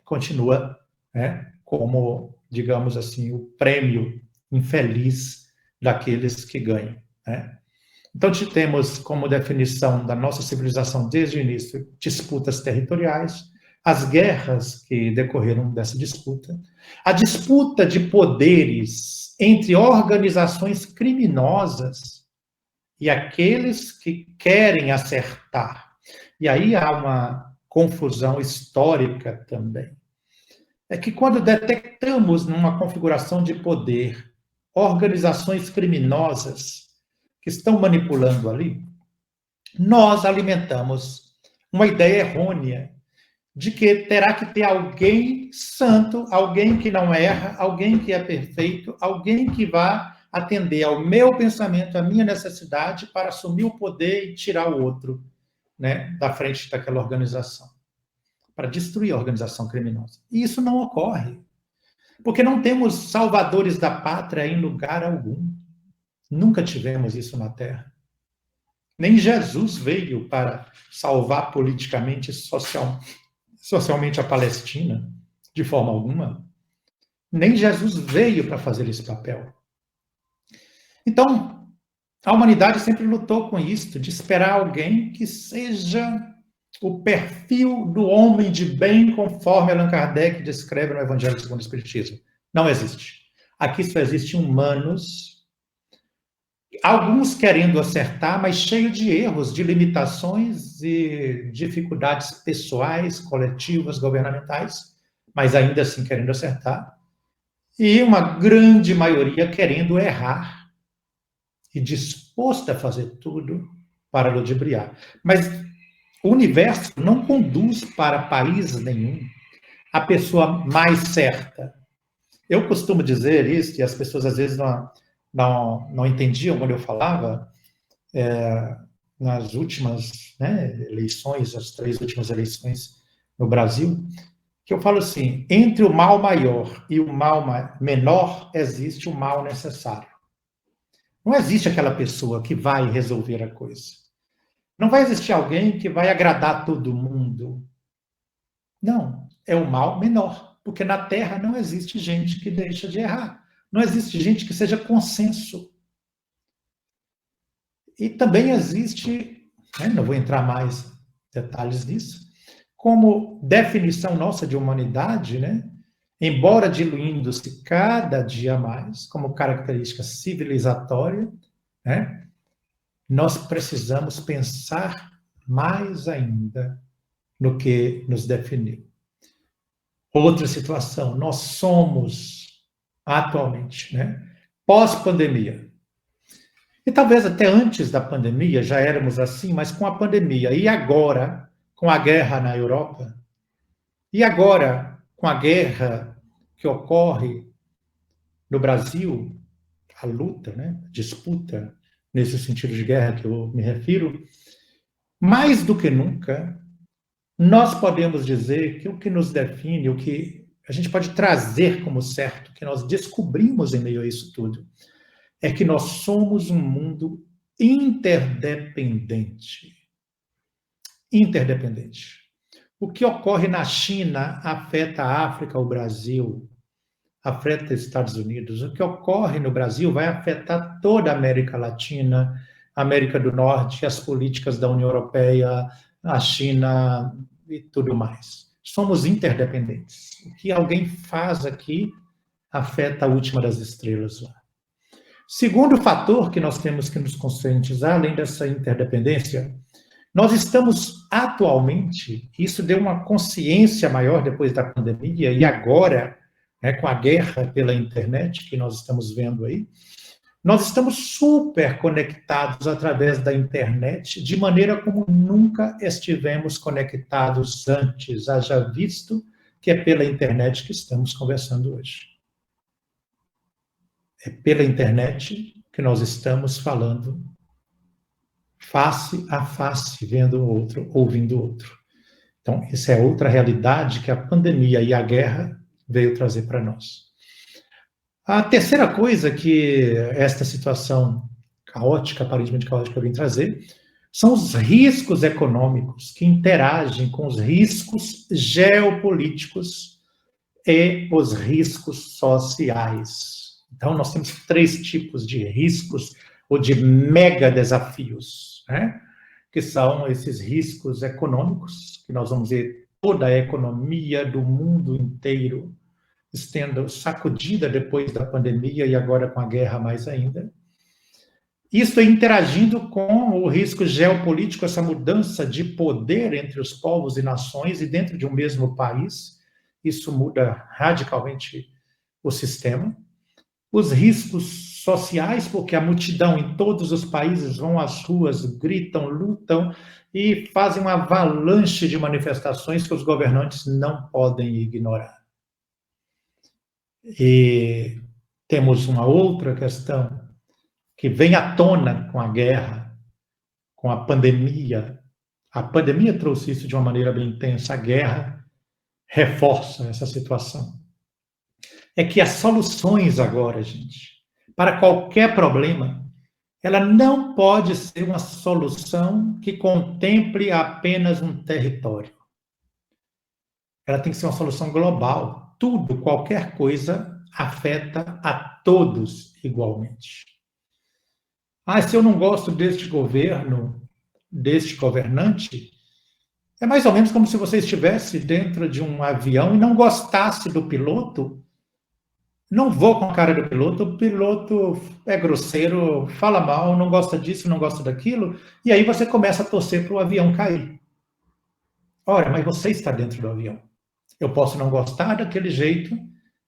continua, né, como, digamos assim, o prêmio infeliz daqueles que ganham. Né? Então, temos como definição da nossa civilização desde o início disputas territoriais, as guerras que decorreram dessa disputa, a disputa de poderes entre organizações criminosas e aqueles que querem acertar. E aí há uma confusão histórica também. É que quando detectamos numa configuração de poder organizações criminosas que estão manipulando ali, nós alimentamos uma ideia errônea de que terá que ter alguém santo, alguém que não erra, alguém que é perfeito, alguém que vá atender ao meu pensamento, à minha necessidade para assumir o poder e tirar o outro, né, da frente daquela organização, para destruir a organização criminosa. E isso não ocorre, porque não temos salvadores da pátria em lugar algum. Nunca tivemos isso na Terra. Nem Jesus veio para salvar politicamente e socialmente a Palestina, de forma alguma. Nem Jesus veio para fazer esse papel. Então, a humanidade sempre lutou com isso, de esperar alguém que seja o perfil do homem de bem, conforme Allan Kardec descreve no Evangelho segundo o Espiritismo. Não existe. Aqui só existem humanos, alguns querendo acertar, mas cheio de erros, de limitações e dificuldades pessoais, coletivas, governamentais, mas ainda assim querendo acertar, e uma grande maioria querendo errar e disposta a fazer tudo para ludibriar. Mas o universo não conduz para país nenhum a pessoa mais certa. Eu costumo dizer isso, e as pessoas às vezes não entendiam quando eu falava, nas últimas, né, eleições, as 3 últimas eleições no Brasil, que eu falo assim, entre o mal maior e o mal menor, existe o mal necessário. Não existe aquela pessoa que vai resolver a coisa. Não vai existir alguém que vai agradar todo mundo. Não, é o mal menor, porque na Terra não existe gente que deixa de errar. Não existe gente que seja consenso. E também existe, né, não vou entrar mais detalhes nisso, como definição nossa de humanidade, né, embora diluindo-se cada dia mais, como característica civilizatória, né, nós precisamos pensar mais ainda no que nos definiu. Outra situação, nós somos atualmente, né, pós-pandemia, E talvez até antes da pandemia já éramos assim, mas com a pandemia e agora, com a guerra na Europa, e agora com a guerra que ocorre no Brasil, a luta, né, a disputa, nesse sentido de guerra que eu me refiro, mais do que nunca, nós podemos dizer que o que nos define, o que a gente pode trazer como certo, que nós descobrimos em meio a isso tudo, é que nós somos um mundo interdependente. Interdependente. O que ocorre na China afeta a África, o Brasil, afeta os Estados Unidos. O que ocorre no Brasil vai afetar toda a América Latina, América do Norte, as políticas da União Europeia, a China e tudo mais. Somos interdependentes. O que alguém faz aqui afeta a última das estrelas lá. Segundo fator que nós temos que nos conscientizar, além dessa interdependência, nós estamos atualmente, isso deu uma consciência maior depois da pandemia e agora, né, com a guerra pela internet que nós estamos vendo aí, nós estamos super conectados através da internet, de maneira como nunca estivemos conectados antes, haja visto que é pela internet que estamos conversando hoje. É pela internet que nós estamos falando face a face, vendo o outro, ouvindo o outro. Então, essa é outra realidade que a pandemia e a guerra veio trazer para nós. A terceira coisa que esta situação caótica, aparentemente caótica, vem trazer, são os riscos econômicos que interagem com os riscos geopolíticos e os riscos sociais. Então, nós temos 3 tipos de riscos ou de mega desafios, né? Que são esses riscos econômicos, que nós vamos ver toda a economia do mundo inteiro sendo sacudida depois da pandemia e agora com a guerra mais ainda. Isso interagindo com o risco geopolítico, essa mudança de poder entre os povos e nações e dentro de um mesmo país, isso muda radicalmente o sistema. Os riscos sociais, porque a multidão em todos os países vão às ruas, gritam, lutam e fazem uma avalanche de manifestações que os governantes não podem ignorar. E temos uma outra questão que vem à tona com a guerra, com a pandemia. A pandemia trouxe isso de uma maneira bem intensa, a guerra reforça essa situação. É que as soluções agora, gente, para qualquer problema, ela não pode ser uma solução que contemple apenas um território. Ela tem que ser uma solução global. Tudo, qualquer coisa, afeta a todos igualmente. Se eu não gosto deste governo, deste governante, é mais ou menos como se você estivesse dentro de um avião e não gostasse do piloto. Não vou com a cara do piloto, o piloto é grosseiro, fala mal, não gosta disso, não gosta daquilo, e aí você começa a torcer para o avião cair. Ora, mas você está dentro do avião. Eu posso não gostar daquele jeito,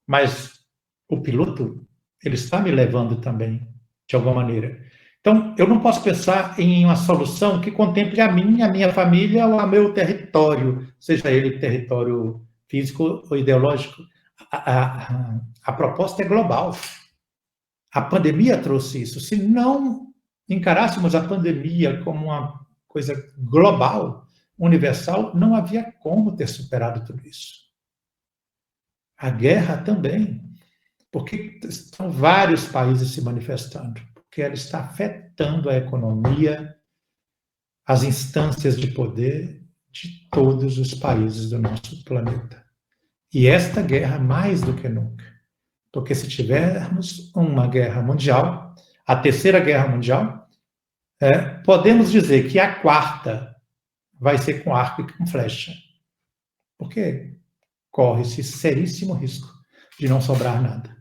mas o piloto, ele está me levando também, de alguma maneira. Então, eu não posso pensar em uma solução que contemple a minha família ou o meu território, seja ele território físico ou ideológico. A proposta é global. A pandemia trouxe isso. Se não encarássemos a pandemia como uma coisa global, universal, não havia como ter superado tudo isso. A guerra também, porque estão vários países se manifestando, porque ela está afetando a economia, as instâncias de poder de todos os países do nosso planeta. E esta guerra mais do que nunca. Porque se tivermos uma guerra mundial, a terceira guerra mundial, podemos dizer que a quarta vai ser com arco e com flecha. Porque corre-se seríssimo risco de não sobrar nada.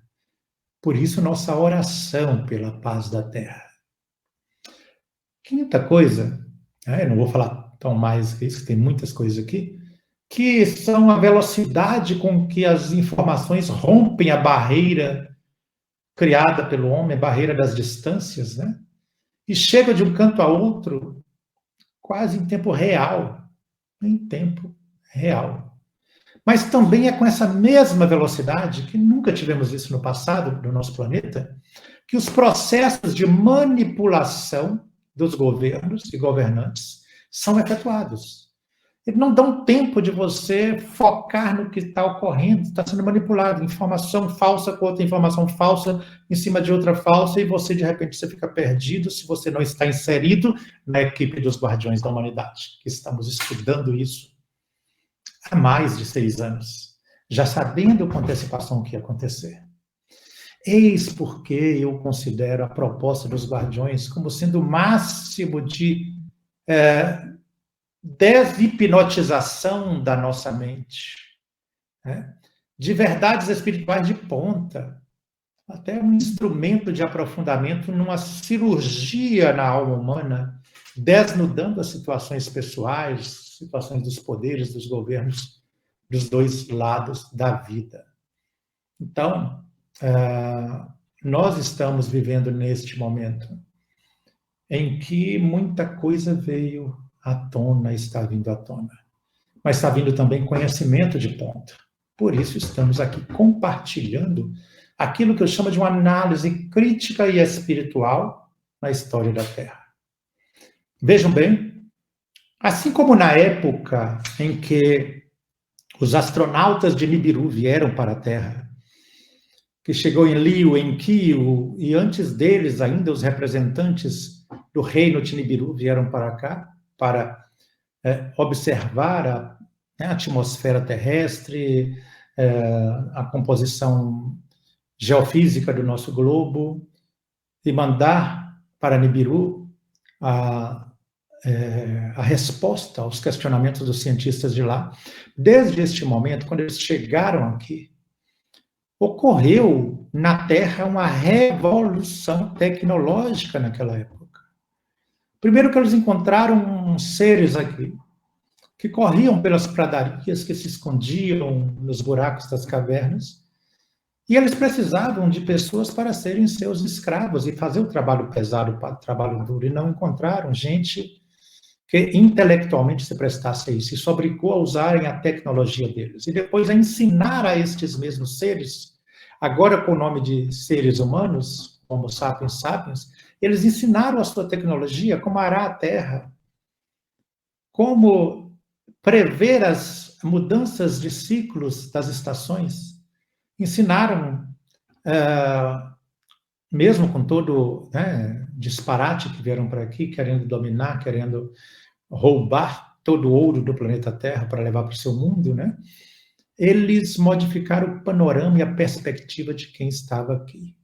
Por isso, nossa oração pela paz da Terra. Quinta coisa, eu não vou falar tão mais que isso, tem muitas coisas aqui, que são a velocidade com que as informações rompem a barreira criada pelo homem, a barreira das distâncias, né? e chega de um canto a outro quase em tempo real. Em tempo real. Mas também é com essa mesma velocidade, que nunca tivemos isso no passado do nosso planeta, que os processos de manipulação dos governos e governantes são efetuados. Eles não dão tempo de você focar no que está ocorrendo, está sendo manipulado, informação falsa com outra informação falsa, em cima de outra falsa, e você, de repente, você fica perdido se você não está inserido na equipe dos Guardiões da Humanidade, que estamos estudando isso há mais de 6 anos, já sabendo com antecipação o que ia acontecer. Eis porque eu considero a proposta dos Guardiões como sendo o máximo de deshipnotização da nossa mente, né? De verdades espirituais de ponta, até um instrumento de aprofundamento numa cirurgia na alma humana, desnudando as situações pessoais, situações dos poderes, dos governos, dos dois lados da vida. Então, nós estamos vivendo neste momento em que muita coisa veio à tona, está vindo à tona. Mas está vindo também conhecimento de ponta. Por isso estamos aqui compartilhando aquilo que eu chamo de uma análise crítica e espiritual na história da Terra. Vejam bem, assim como na época em que os astronautas de Nibiru vieram para a Terra, que chegou em Liu, em Kio, e antes deles ainda os representantes do reino de Nibiru vieram para cá, para observar a atmosfera terrestre, a composição geofísica do nosso globo, e mandar para Nibiru a resposta aos questionamentos dos cientistas de lá. Desde este momento, quando eles chegaram aqui, ocorreu na Terra uma revolução tecnológica naquela época. Primeiro que eles encontraram seres aqui, que corriam pelas pradarias, que se escondiam nos buracos das cavernas, e eles precisavam de pessoas para serem seus escravos e fazer o trabalho pesado, o trabalho duro, e não encontraram gente que intelectualmente se prestasse a isso, e se obrigou a usarem a tecnologia deles, e depois a ensinar a estes mesmos seres, agora com o nome de seres humanos, Homo sapiens sapiens, eles ensinaram a sua tecnologia, como arar a terra, como prever as mudanças de ciclos das estações, ensinaram, mesmo com todo disparate que vieram para aqui, querendo dominar, querendo roubar todo o ouro do planeta Terra para levar para o seu mundo, né? Eles modificaram o panorama e a perspectiva de quem estava aqui.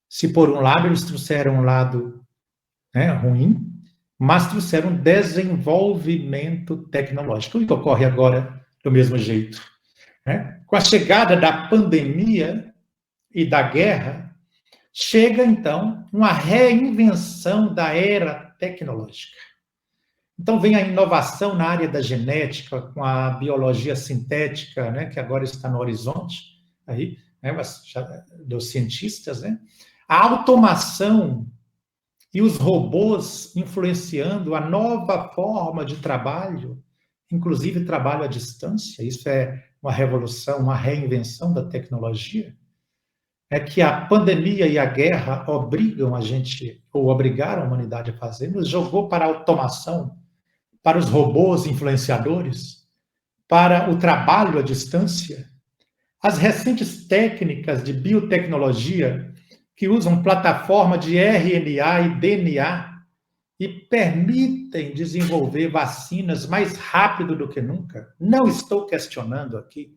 Se por um lado eles trouxeram um lado ruim, mas trouxeram desenvolvimento tecnológico. O que ocorre agora do mesmo jeito? Com a chegada da pandemia e da guerra, chega então uma reinvenção da era tecnológica. Então vem a inovação na área da genética, com a biologia sintética, que agora está no horizonte aí, dos cientistas, a automação e os robôs influenciando a nova forma de trabalho, inclusive trabalho à distância. Isso é uma revolução, uma reinvenção da tecnologia. É que a pandemia e a guerra obrigam a gente, ou obrigaram a humanidade a fazer, nos jogou para a automação, para os robôs influenciadores, para o trabalho à distância. As recentes técnicas de biotecnologia que usam plataforma de RNA e DNA e permitem desenvolver vacinas mais rápido do que nunca. Não estou questionando aqui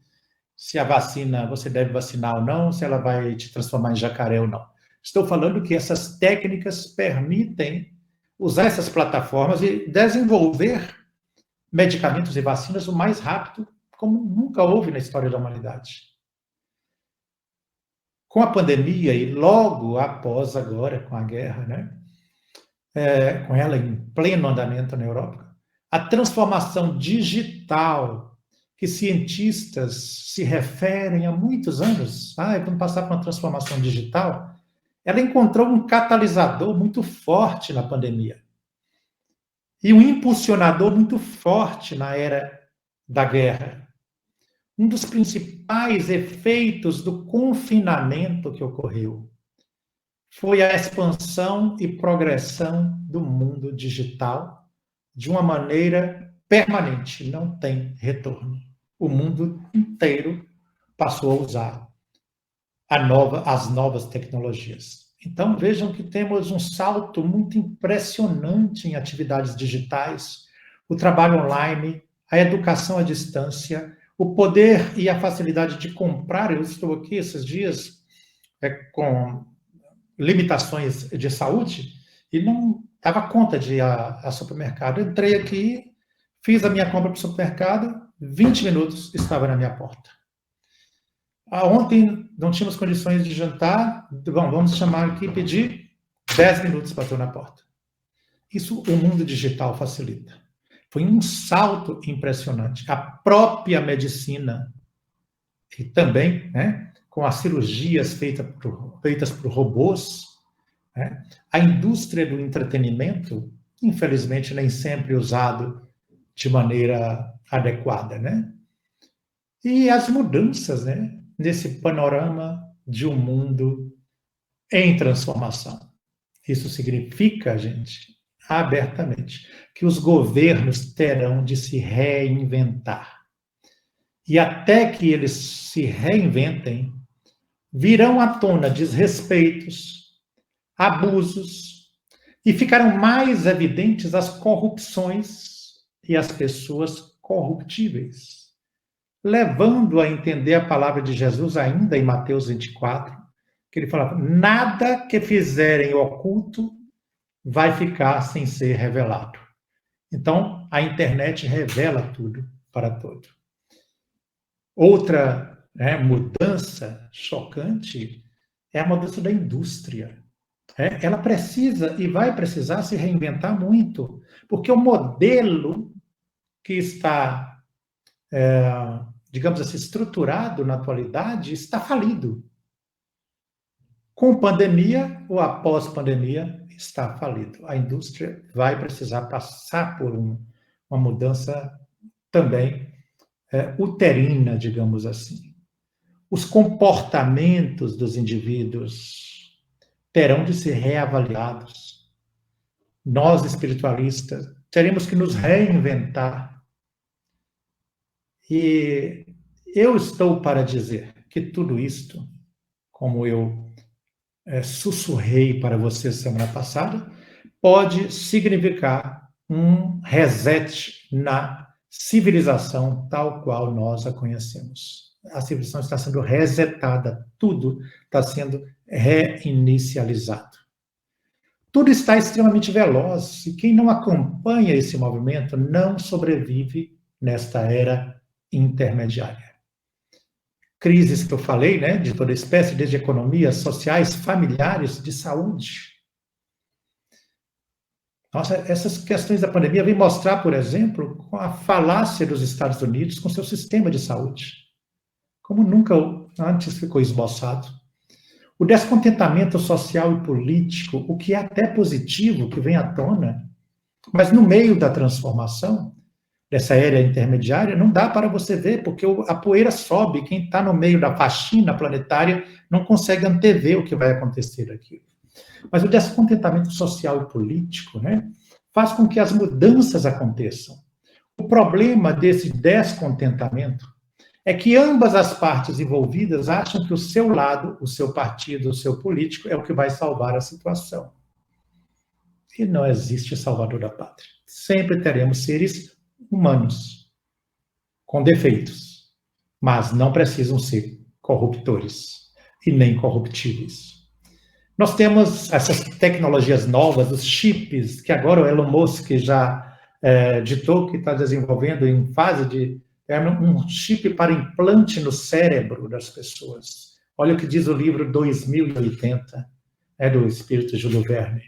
se a vacina, você deve vacinar ou não, se ela vai te transformar em jacaré ou não. Estou falando que essas técnicas permitem usar essas plataformas e desenvolver medicamentos e vacinas o mais rápido, como nunca houve na história da humanidade. Com a pandemia e logo após agora, com a guerra, com ela em pleno andamento na Europa, a transformação digital que cientistas se referem há muitos anos, vamos passar por uma transformação digital, ela encontrou um catalisador muito forte na pandemia e um impulsionador muito forte na era da guerra. Um dos principais efeitos do confinamento que ocorreu foi a expansão e progressão do mundo digital de uma maneira permanente, não tem retorno. O mundo inteiro passou a usar as novas tecnologias. Então, vejam que temos um salto muito impressionante em atividades digitais, o trabalho online, a educação à distância, o poder e a facilidade de comprar. Eu estou aqui esses dias com limitações de saúde e não dava conta de ir a supermercado. Eu entrei aqui, fiz a minha compra para o supermercado, 20 minutos estava na minha porta. Ontem não tínhamos condições de jantar, bom, vamos chamar aqui e pedir, 10 minutos bateu na porta. Isso o mundo digital facilita. Foi um salto impressionante. A própria medicina, e também, né, com as cirurgias feitas por robôs, né, a indústria do entretenimento, infelizmente, nem sempre usado de maneira adequada, né? E as mudanças, né, nesse panorama de um mundo em transformação. Isso significa, gente, abertamente, que os governos terão de se reinventar. E até que eles se reinventem, virão à tona desrespeitos, abusos, e ficarão mais evidentes as corrupções e as pessoas corruptíveis, levando a entender a palavra de Jesus ainda em Mateus 24, que ele falava, nada que fizerem oculto vai ficar sem ser revelado. Então, a internet revela tudo para todo. Outra mudança chocante é a mudança da indústria. Ela precisa e vai precisar se reinventar muito, porque o modelo que está, digamos assim, estruturado na atualidade está falido. Com pandemia ou após pandemia, está falido. A indústria vai precisar passar por uma mudança também uterina, digamos assim. Os comportamentos dos indivíduos terão de ser reavaliados. Nós, espiritualistas, teremos que nos reinventar. E eu estou para dizer que tudo isto, como eu sussurrei para você semana passada, pode significar um reset na civilização tal qual nós a conhecemos. A civilização está sendo resetada, tudo está sendo reinicializado. Tudo está extremamente veloz, e quem não acompanha esse movimento não sobrevive nesta era intermediária. Crises que eu falei, né, de toda espécie, desde economias, sociais, familiares, de saúde. Nossa, essas questões da pandemia vêm mostrar, por exemplo, com a falácia dos Estados Unidos com seu sistema de saúde, como nunca antes ficou esboçado. O descontentamento social e político, o que é até positivo, que vem à tona, mas no meio da transformação, dessa era intermediária, não dá para você ver, porque a poeira sobe, quem está no meio da faxina planetária não consegue antever o que vai acontecer aqui. Mas o descontentamento social e político, né, faz com que as mudanças aconteçam. O problema desse descontentamento é que ambas as partes envolvidas acham que o seu lado, o seu partido, o seu político é o que vai salvar a situação. E não existe salvador da pátria. Sempre teremos seres humanos, com defeitos, mas não precisam ser corruptores e nem corruptíveis. Nós temos essas tecnologias novas, os chips, que agora o Elon Musk já ditou que está desenvolvendo em fase de um chip para implante no cérebro das pessoas. Olha o que diz o livro 2080, do espírito Júlio Verne.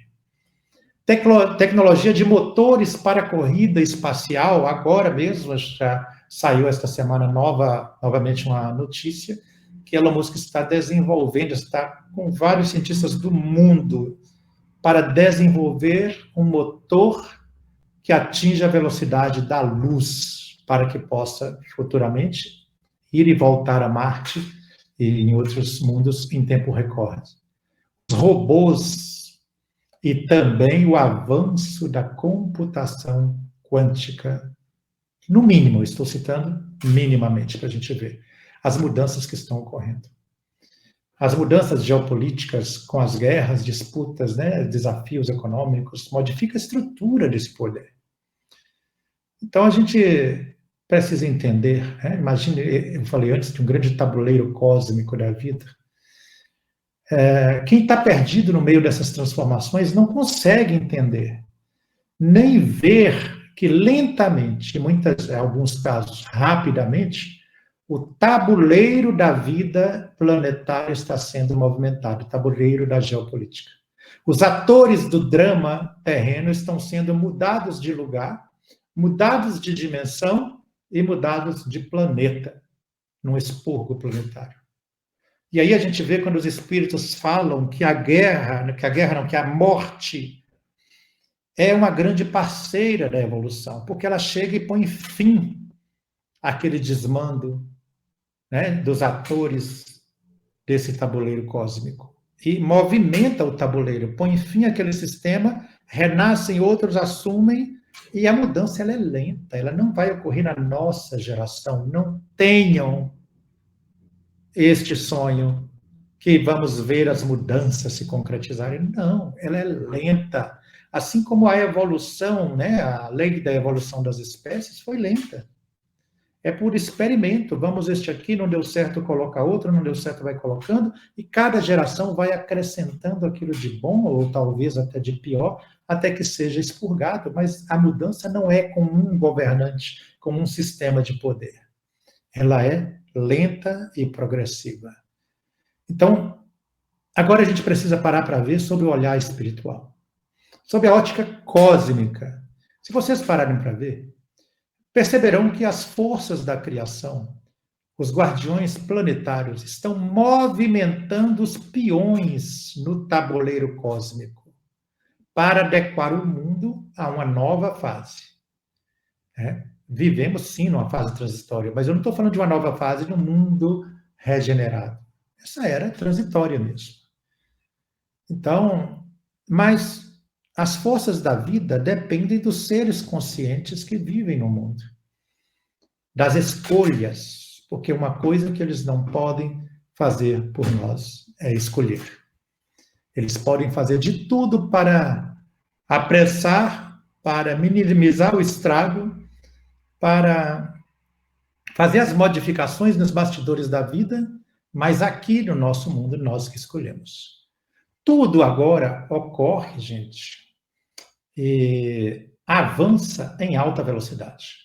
Tecnologia de motores para corrida espacial, agora mesmo, já saiu esta semana novamente uma notícia, que Elon Musk está desenvolvendo, está com vários cientistas do mundo para desenvolver um motor que atinja a velocidade da luz, para que possa futuramente ir e voltar a Marte e em outros mundos em tempo recorde. Os robôs e também o avanço da computação quântica, no mínimo, estou citando minimamente para a gente ver as mudanças que estão ocorrendo. As mudanças geopolíticas com as guerras, disputas, né, desafios econômicos, modifica a estrutura desse poder. Então, a gente precisa entender, né? Imagine, eu falei antes de um grande tabuleiro cósmico da vida. Quem está perdido no meio dessas transformações não consegue entender, nem ver que lentamente, em alguns casos rapidamente, o tabuleiro da vida planetária está sendo movimentado, o tabuleiro da geopolítica. Os atores do drama terreno estão sendo mudados de lugar, mudados de dimensão e mudados de planeta, num expurgo planetário. E aí a gente vê quando os espíritos falam que a morte é uma grande parceira da evolução, porque ela chega e põe fim àquele desmando, né, dos atores desse tabuleiro cósmico. E movimenta o tabuleiro, põe fim àquele sistema, renascem outros, assumem, e a mudança ela é lenta, ela não vai ocorrer na nossa geração. Não tenham este sonho que vamos ver as mudanças se concretizarem. Não, ela é lenta. Assim como a evolução, né, a lei da evolução das espécies foi lenta. É por experimento. Vamos, este aqui não deu certo, coloca outro, não deu certo, vai colocando, e cada geração vai acrescentando aquilo de bom, ou talvez até de pior, até que seja expurgado. Mas a mudança não é com um governante, com um sistema de poder. Ela é lenta e progressiva. Então, agora a gente precisa parar para ver sobre o olhar espiritual, sobre a ótica cósmica. Se vocês pararem para ver, perceberão que as forças da criação, os guardiões planetários, estão movimentando os peões no tabuleiro cósmico para adequar o mundo a uma nova fase. Vivemos, sim, numa fase transitória, mas eu não estou falando de uma nova fase de um mundo regenerado. Essa era transitória mesmo. Então, mas as forças da vida dependem dos seres conscientes que vivem no mundo, das escolhas, porque uma coisa que eles não podem fazer por nós é escolher. Eles podem fazer de tudo para apressar, para minimizar o estrago, para fazer as modificações nos bastidores da vida, mas aqui no nosso mundo nós que escolhemos. Tudo agora ocorre, gente, e avança em alta velocidade.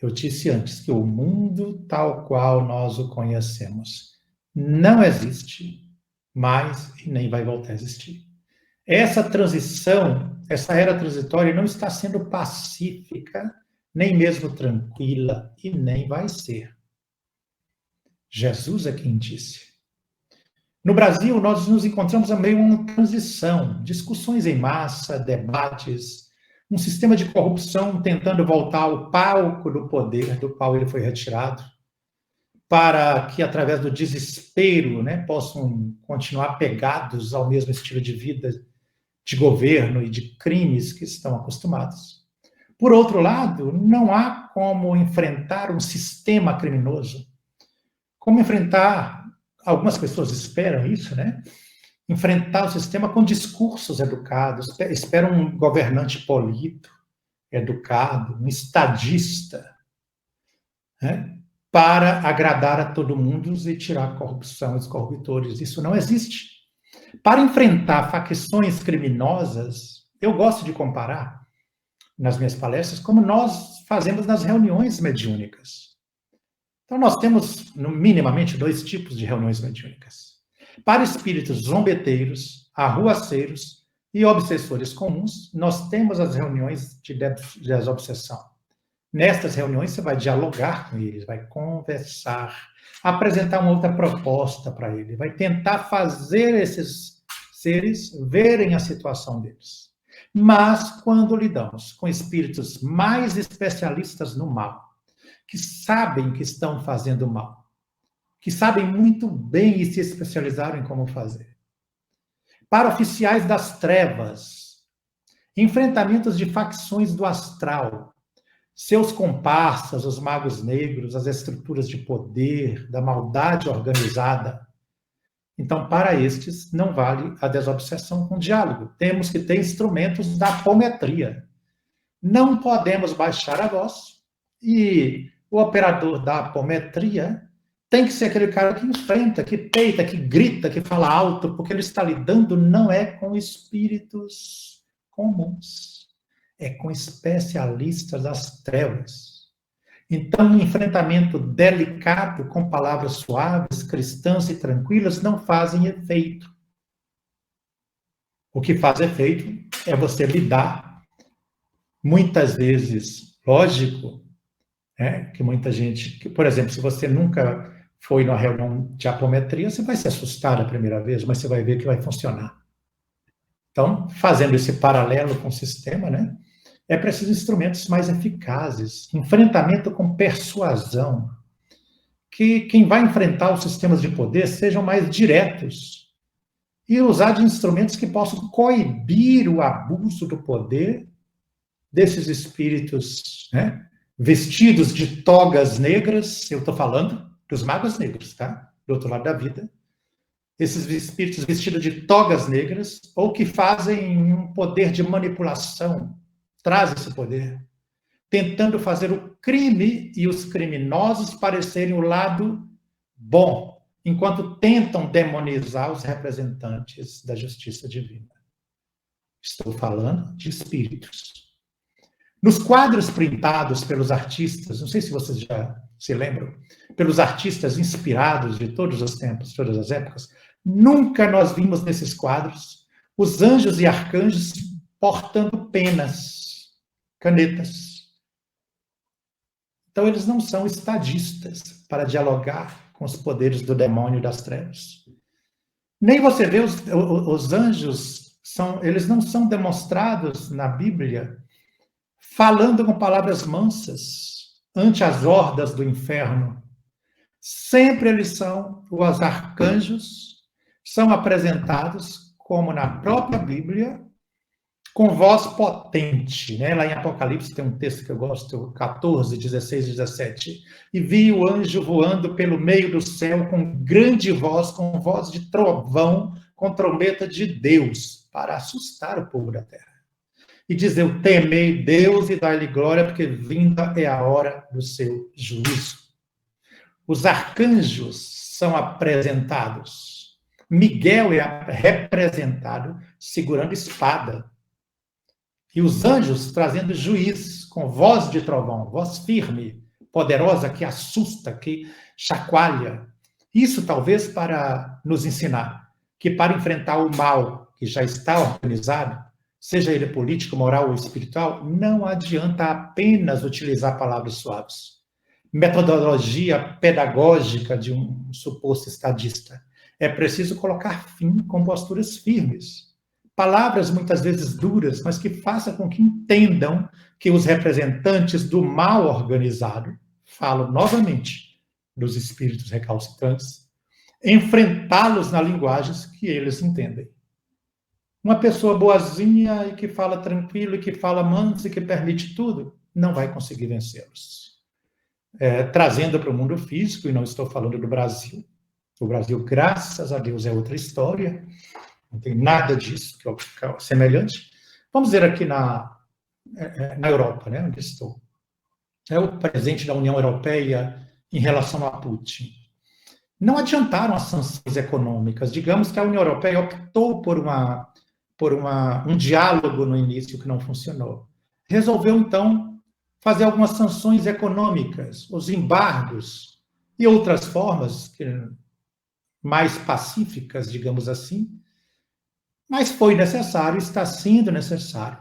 Eu disse antes que o mundo tal qual nós o conhecemos não existe mais e nem vai voltar a existir. Essa transição, essa era transitória não está sendo pacífica, nem mesmo tranquila, e nem vai ser. Jesus é quem disse. No Brasil, nós nos encontramos a meio de uma transição, discussões em massa, debates, um sistema de corrupção tentando voltar ao palco do poder, do qual ele foi retirado, para que, através do desespero, né, possam continuar pegados ao mesmo estilo de vida, de governo e de crimes que estão acostumados. Por outro lado, não há como enfrentar um sistema criminoso, como enfrentar, algumas pessoas esperam isso, né? Enfrentar o sistema com discursos educados, esperam um governante polido, educado, um estadista, né? Para agradar a todo mundo e tirar a corrupção, os corruptores. Isso não existe. Para enfrentar facções criminosas, eu gosto de comparar nas minhas palestras como nós fazemos nas reuniões mediúnicas. Então, nós temos, minimamente, 2 tipos de reuniões mediúnicas. Para espíritos zombeteiros, arruaceiros e obsessores comuns, nós temos as reuniões de desobsessão. Nestas reuniões, você vai dialogar com eles, vai conversar, apresentar uma outra proposta para ele, vai tentar fazer esses seres verem a situação deles. Mas, quando lidamos com espíritos mais especialistas no mal, que sabem que estão fazendo mal, que sabem muito bem e se especializaram em como fazer, para oficiais das trevas, enfrentamentos de facções do astral, seus comparsas, os magos negros, as estruturas de poder, da maldade organizada. Então, para estes, não vale a desobsessão com diálogo. Temos que ter instrumentos da apometria. Não podemos baixar a voz e o operador da apometria tem que ser aquele cara que enfrenta, que peita, que grita, que fala alto, porque ele está lidando não é com espíritos comuns, é com especialistas das trevas. Então, um enfrentamento delicado com palavras suaves, cristãs e tranquilas não fazem efeito. O que faz efeito é você lidar, muitas vezes, lógico, que muita gente, que, por exemplo, se você nunca foi numa reunião de apometria, você vai se assustar a primeira vez, mas você vai ver que vai funcionar. Então, fazendo esse paralelo com o sistema, né? É preciso instrumentos mais eficazes, enfrentamento com persuasão, que quem vai enfrentar os sistemas de poder sejam mais diretos e usar de instrumentos que possam coibir o abuso do poder desses espíritos, né, vestidos de togas negras. Eu estou falando dos magos negros, tá? Do outro lado da vida. Esses espíritos vestidos de togas negras ou que fazem um poder de manipulação, traz esse poder, tentando fazer o crime e os criminosos parecerem o lado bom, enquanto tentam demonizar os representantes da justiça divina. Estou falando de espíritos. Nos quadros printados pelos artistas, não sei se vocês já se lembram, pelos artistas inspirados de todos os tempos, todas as épocas, nunca nós vimos nesses quadros os anjos e arcanjos portando penas, canetas. Então, eles não são estadistas para dialogar com os poderes do demônio e das trevas. Nem você vê os anjos, eles não são demonstrados na Bíblia falando com palavras mansas ante as hordas do inferno. Sempre eles são, os arcanjos, são apresentados como na própria Bíblia, com voz potente, né? Lá em Apocalipse tem um texto que eu gosto, 14, 16 e 17. E vi o anjo voando pelo meio do céu com grande voz, com voz de trovão, com trombeta de Deus, para assustar o povo da terra. E dizer, temei Deus e dai-lhe glória, porque vinda é a hora do seu juízo. Os arcanjos são apresentados. Miguel é representado segurando espada. E os anjos trazendo juiz, com voz de trovão, voz firme, poderosa, que assusta, que chacoalha. Isso talvez para nos ensinar que para enfrentar o mal que já está organizado, seja ele político, moral ou espiritual, não adianta apenas utilizar palavras suaves. Metodologia pedagógica de um suposto estadista. É preciso colocar fim com posturas firmes. Palavras muitas vezes duras, mas que façam com que entendam que os representantes do mal organizado, falo novamente dos espíritos recalcitrantes, enfrentá-los na linguagem que eles entendem. Uma pessoa boazinha e que fala tranquilo, e que fala manso e que permite tudo, não vai conseguir vencê-los. Trazendo para o mundo físico, e não estou falando do Brasil. O Brasil, graças a Deus, é outra história. Não tem nada disso que é semelhante. Vamos dizer aqui na Europa, né, onde estou. É o presidente da União Europeia em relação a Putin. Não adiantaram as sanções econômicas. Digamos que a União Europeia optou por um diálogo no início que não funcionou. Resolveu, então, fazer algumas sanções econômicas, os embargos e outras formas mais pacíficas, digamos assim. Mas foi necessário, está sendo necessário,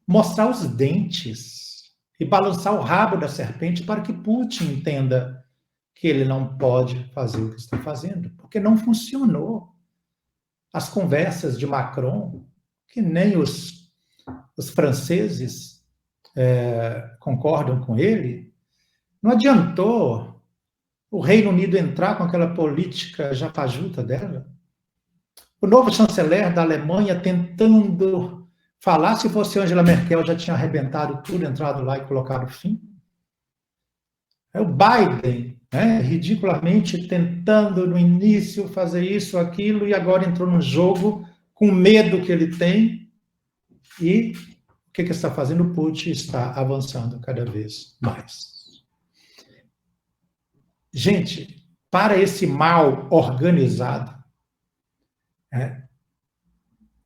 mostrar os dentes, e balançar o rabo da serpente para que Putin entenda que ele não pode fazer o que está fazendo, porque não funcionou. As conversas de Macron, que nem os franceses concordam com ele, não adiantou o Reino Unido entrar com aquela política já fajuta dela. O novo chanceler da Alemanha tentando falar, se fosse Angela Merkel, já tinha arrebentado tudo, entrado lá e colocado fim. É o Biden, né, ridiculamente tentando no início fazer isso, aquilo, e agora entrou num jogo com medo que ele tem. E o que está fazendo? O Putin está avançando cada vez mais. Gente, para esse mal organizado,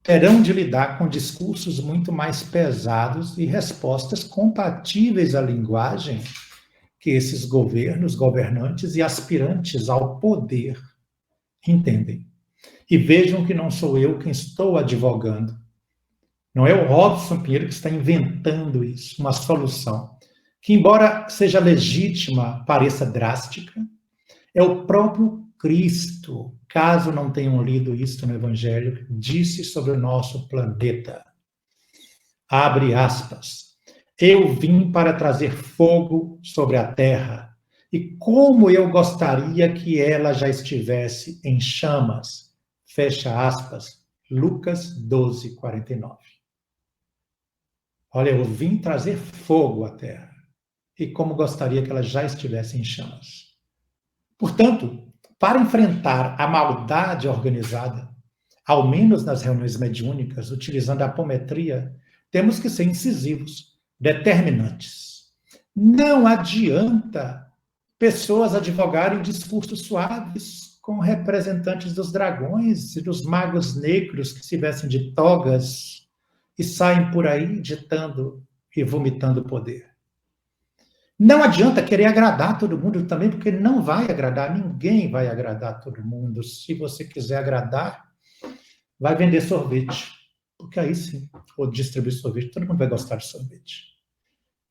terão de lidar com discursos muito mais pesados e respostas compatíveis à linguagem que esses governos, governantes e aspirantes ao poder entendem. E vejam que não sou eu quem estou advogando. Não é o Robson Pinheiro que está inventando isso, uma solução que, embora seja legítima, pareça drástica. É o próprio Cristo, caso não tenham lido isso no Evangelho, disse sobre o nosso planeta. Abre aspas. Eu vim para trazer fogo sobre a terra, e como eu gostaria que ela já estivesse em chamas. Fecha aspas. Lucas 12, 49. Olha, eu vim trazer fogo à terra, e como gostaria que ela já estivesse em chamas. Portanto, para enfrentar a maldade organizada, ao menos nas reuniões mediúnicas, utilizando a apometria, temos que ser incisivos, determinantes. Não adianta pessoas advogarem discursos suaves com representantes dos dragões e dos magos negros que se vestem de togas e saem por aí ditando e vomitando poder. Não adianta querer agradar todo mundo também, porque não vai agradar, ninguém vai agradar todo mundo. Se você quiser agradar, vai vender sorvete, porque aí sim, ou distribuir sorvete, todo mundo vai gostar de sorvete.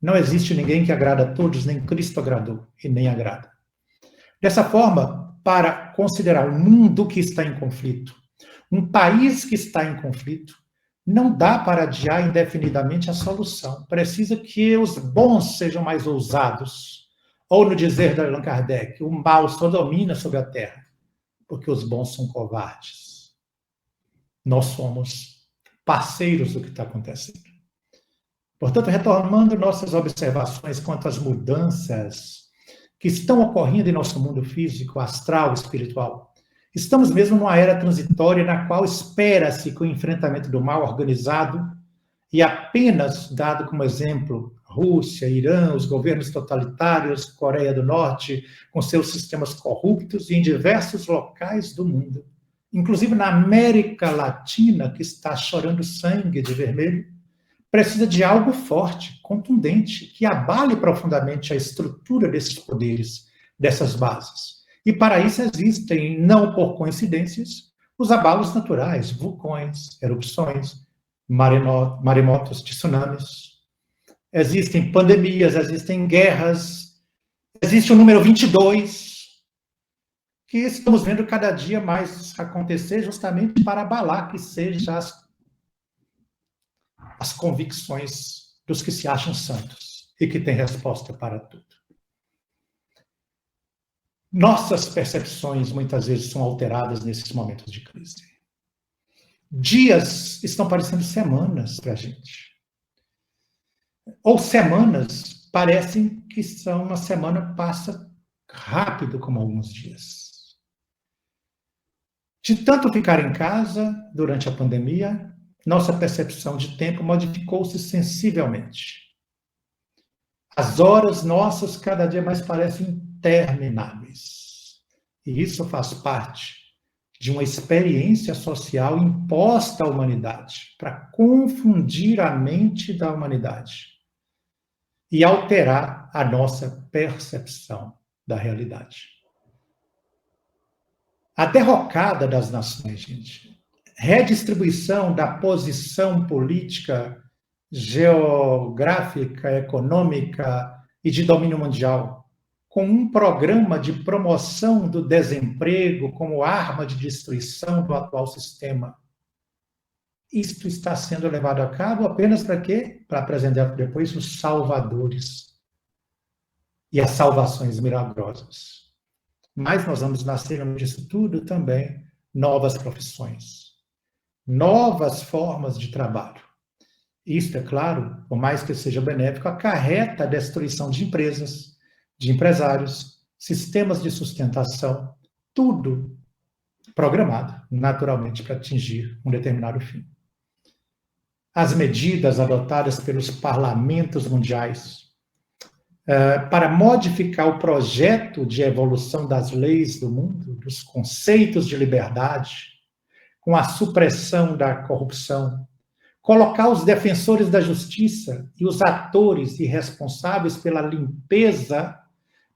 Não existe ninguém que agrada a todos, nem Cristo agradou e nem agrada. Dessa forma, para considerar um mundo que está em conflito, um país que está em conflito, não dá para adiar indefinidamente a solução. Precisa que os bons sejam mais ousados. Ou, no dizer de Allan Kardec, o mal só domina sobre a terra, porque os bons são covardes. Nós somos parceiros do que está acontecendo. Portanto, retomando nossas observações quanto às mudanças que estão ocorrendo em nosso mundo físico, astral, espiritual, estamos mesmo numa era transitória na qual espera-se que o enfrentamento do mal organizado, e apenas dado como exemplo Rússia, Irã, os governos totalitários, Coreia do Norte, com seus sistemas corruptos e em diversos locais do mundo, inclusive na América Latina, que está chorando sangue de vermelho, precisa de algo forte, contundente, que abale profundamente a estrutura desses poderes, dessas bases. E para isso existem, não por coincidências, os abalos naturais, vulcões, erupções, maremotos, tsunamis. Existem pandemias, existem guerras, existe o número 22, que estamos vendo cada dia mais acontecer justamente para abalar que sejam as convicções dos que se acham santos e que têm resposta para tudo. Nossas percepções, muitas vezes, são alteradas nesses momentos de crise. Dias estão parecendo semanas para a gente. Ou semanas parecem que são uma semana passa rápido como alguns dias. De tanto ficar em casa durante a pandemia, nossa percepção de tempo modificou-se sensivelmente. As horas nossas cada dia mais parecem intermináveis. E isso faz parte de uma experiência social imposta à humanidade, para confundir a mente da humanidade e alterar a nossa percepção da realidade. A derrocada das nações, gente, redistribuição da posição política geográfica, econômica e de domínio mundial, com um programa de promoção do desemprego como arma de destruição do atual sistema. Isto está sendo levado a cabo apenas para quê? Para apresentar depois os salvadores e as salvações milagrosas. Mas nós vamos nascer disso tudo também novas profissões, novas formas de trabalho. Isto, é claro, por mais que seja benéfico, acarreta a destruição de empresas, de empresários, sistemas de sustentação, tudo programado, naturalmente, para atingir um determinado fim. As medidas adotadas pelos parlamentos mundiais para modificar o projeto de evolução das leis do mundo, dos conceitos de liberdade, com a supressão da corrupção, colocar os defensores da justiça e os atores e responsáveis pela limpeza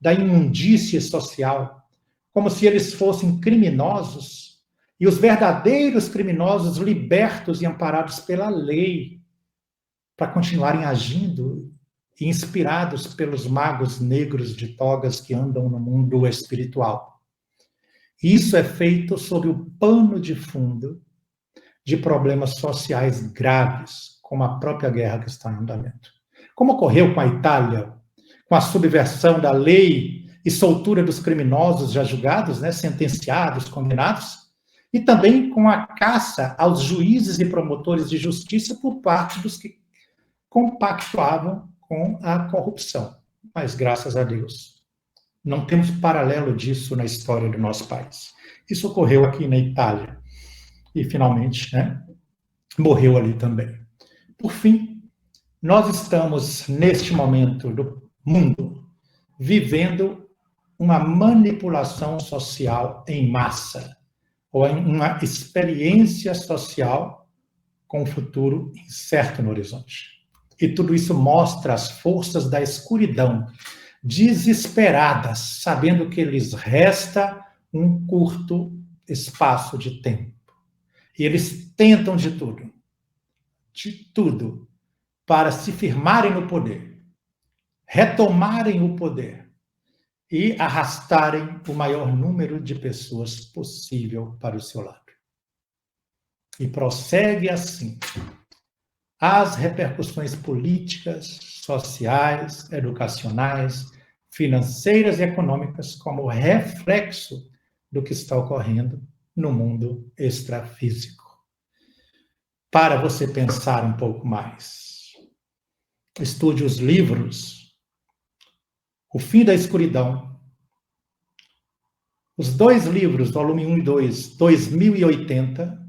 da imundície social, como se eles fossem criminosos, e os verdadeiros criminosos libertos e amparados pela lei, para continuarem agindo, inspirados pelos magos negros de togas que andam no mundo espiritual. Isso é feito sob o pano de fundo de problemas sociais graves, como a própria guerra que está em andamento. Como ocorreu com a Itália, com a subversão da lei e soltura dos criminosos já julgados, sentenciados, condenados, e também com a caça aos juízes e promotores de justiça por parte dos que compactuavam com a corrupção. Mas, graças a Deus, não temos paralelo disso na história do nosso país. Isso ocorreu aqui na Itália. E, finalmente, morreu ali também. Por fim, nós estamos, neste momento do mundo, vivendo uma manipulação social em massa, ou uma experiência social com um futuro incerto no horizonte. E tudo isso mostra as forças da escuridão, desesperadas, sabendo que lhes resta um curto espaço de tempo. E eles tentam de tudo, para se firmarem no poder, retomarem o poder e arrastarem o maior número de pessoas possível para o seu lado. E prossegue assim. As repercussões políticas, sociais, educacionais, financeiras e econômicas como reflexo do que está ocorrendo no mundo extrafísico. Para você pensar um pouco mais, estude os livros O Fim da Escuridão, os 2 livros, volume 1 e 2, 2080,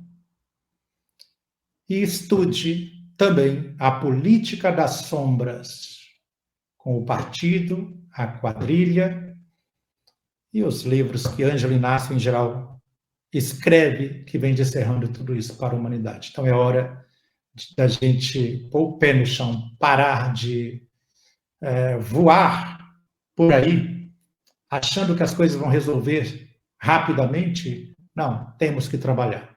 e estude também A Política das Sombras, com o Partido, a Quadrilha, e os livros que Ângelo Inácio, em geral, escreve, que vem descerrando tudo isso para a humanidade. Então é hora da gente pôr o pé no chão, parar de voar por aí, achando que as coisas vão resolver rapidamente. Não, temos que trabalhar.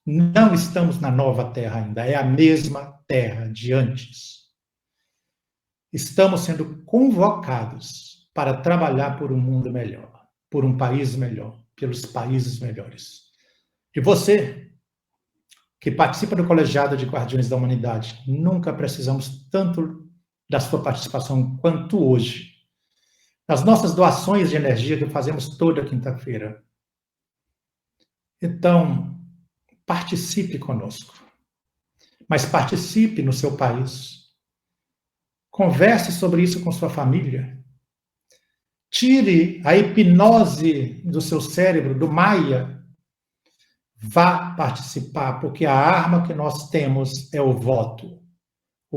Não estamos na nova terra ainda, é a mesma terra de antes. Estamos sendo convocados para trabalhar por um mundo melhor, por um país melhor, pelos países melhores. E você, que participa do Colegiado de Guardiões da Humanidade, nunca precisamos tanto da sua participação quanto hoje. Nas nossas doações de energia que fazemos toda quinta-feira. Então, participe conosco. Mas participe no seu país. Converse sobre isso com sua família. Tire a hipnose do seu cérebro, do Maia. Vá participar, porque a arma que nós temos é o voto.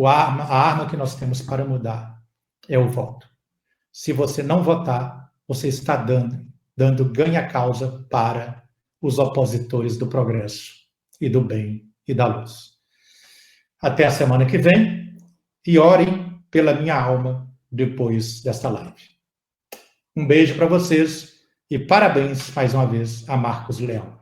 A arma que nós temos para mudar é o voto. Se você não votar, você está dando ganha-causa para os opositores do progresso e do bem e da luz. Até a semana que vem e orem pela minha alma depois desta live. Um beijo para vocês e parabéns mais uma vez a Marcos Leão.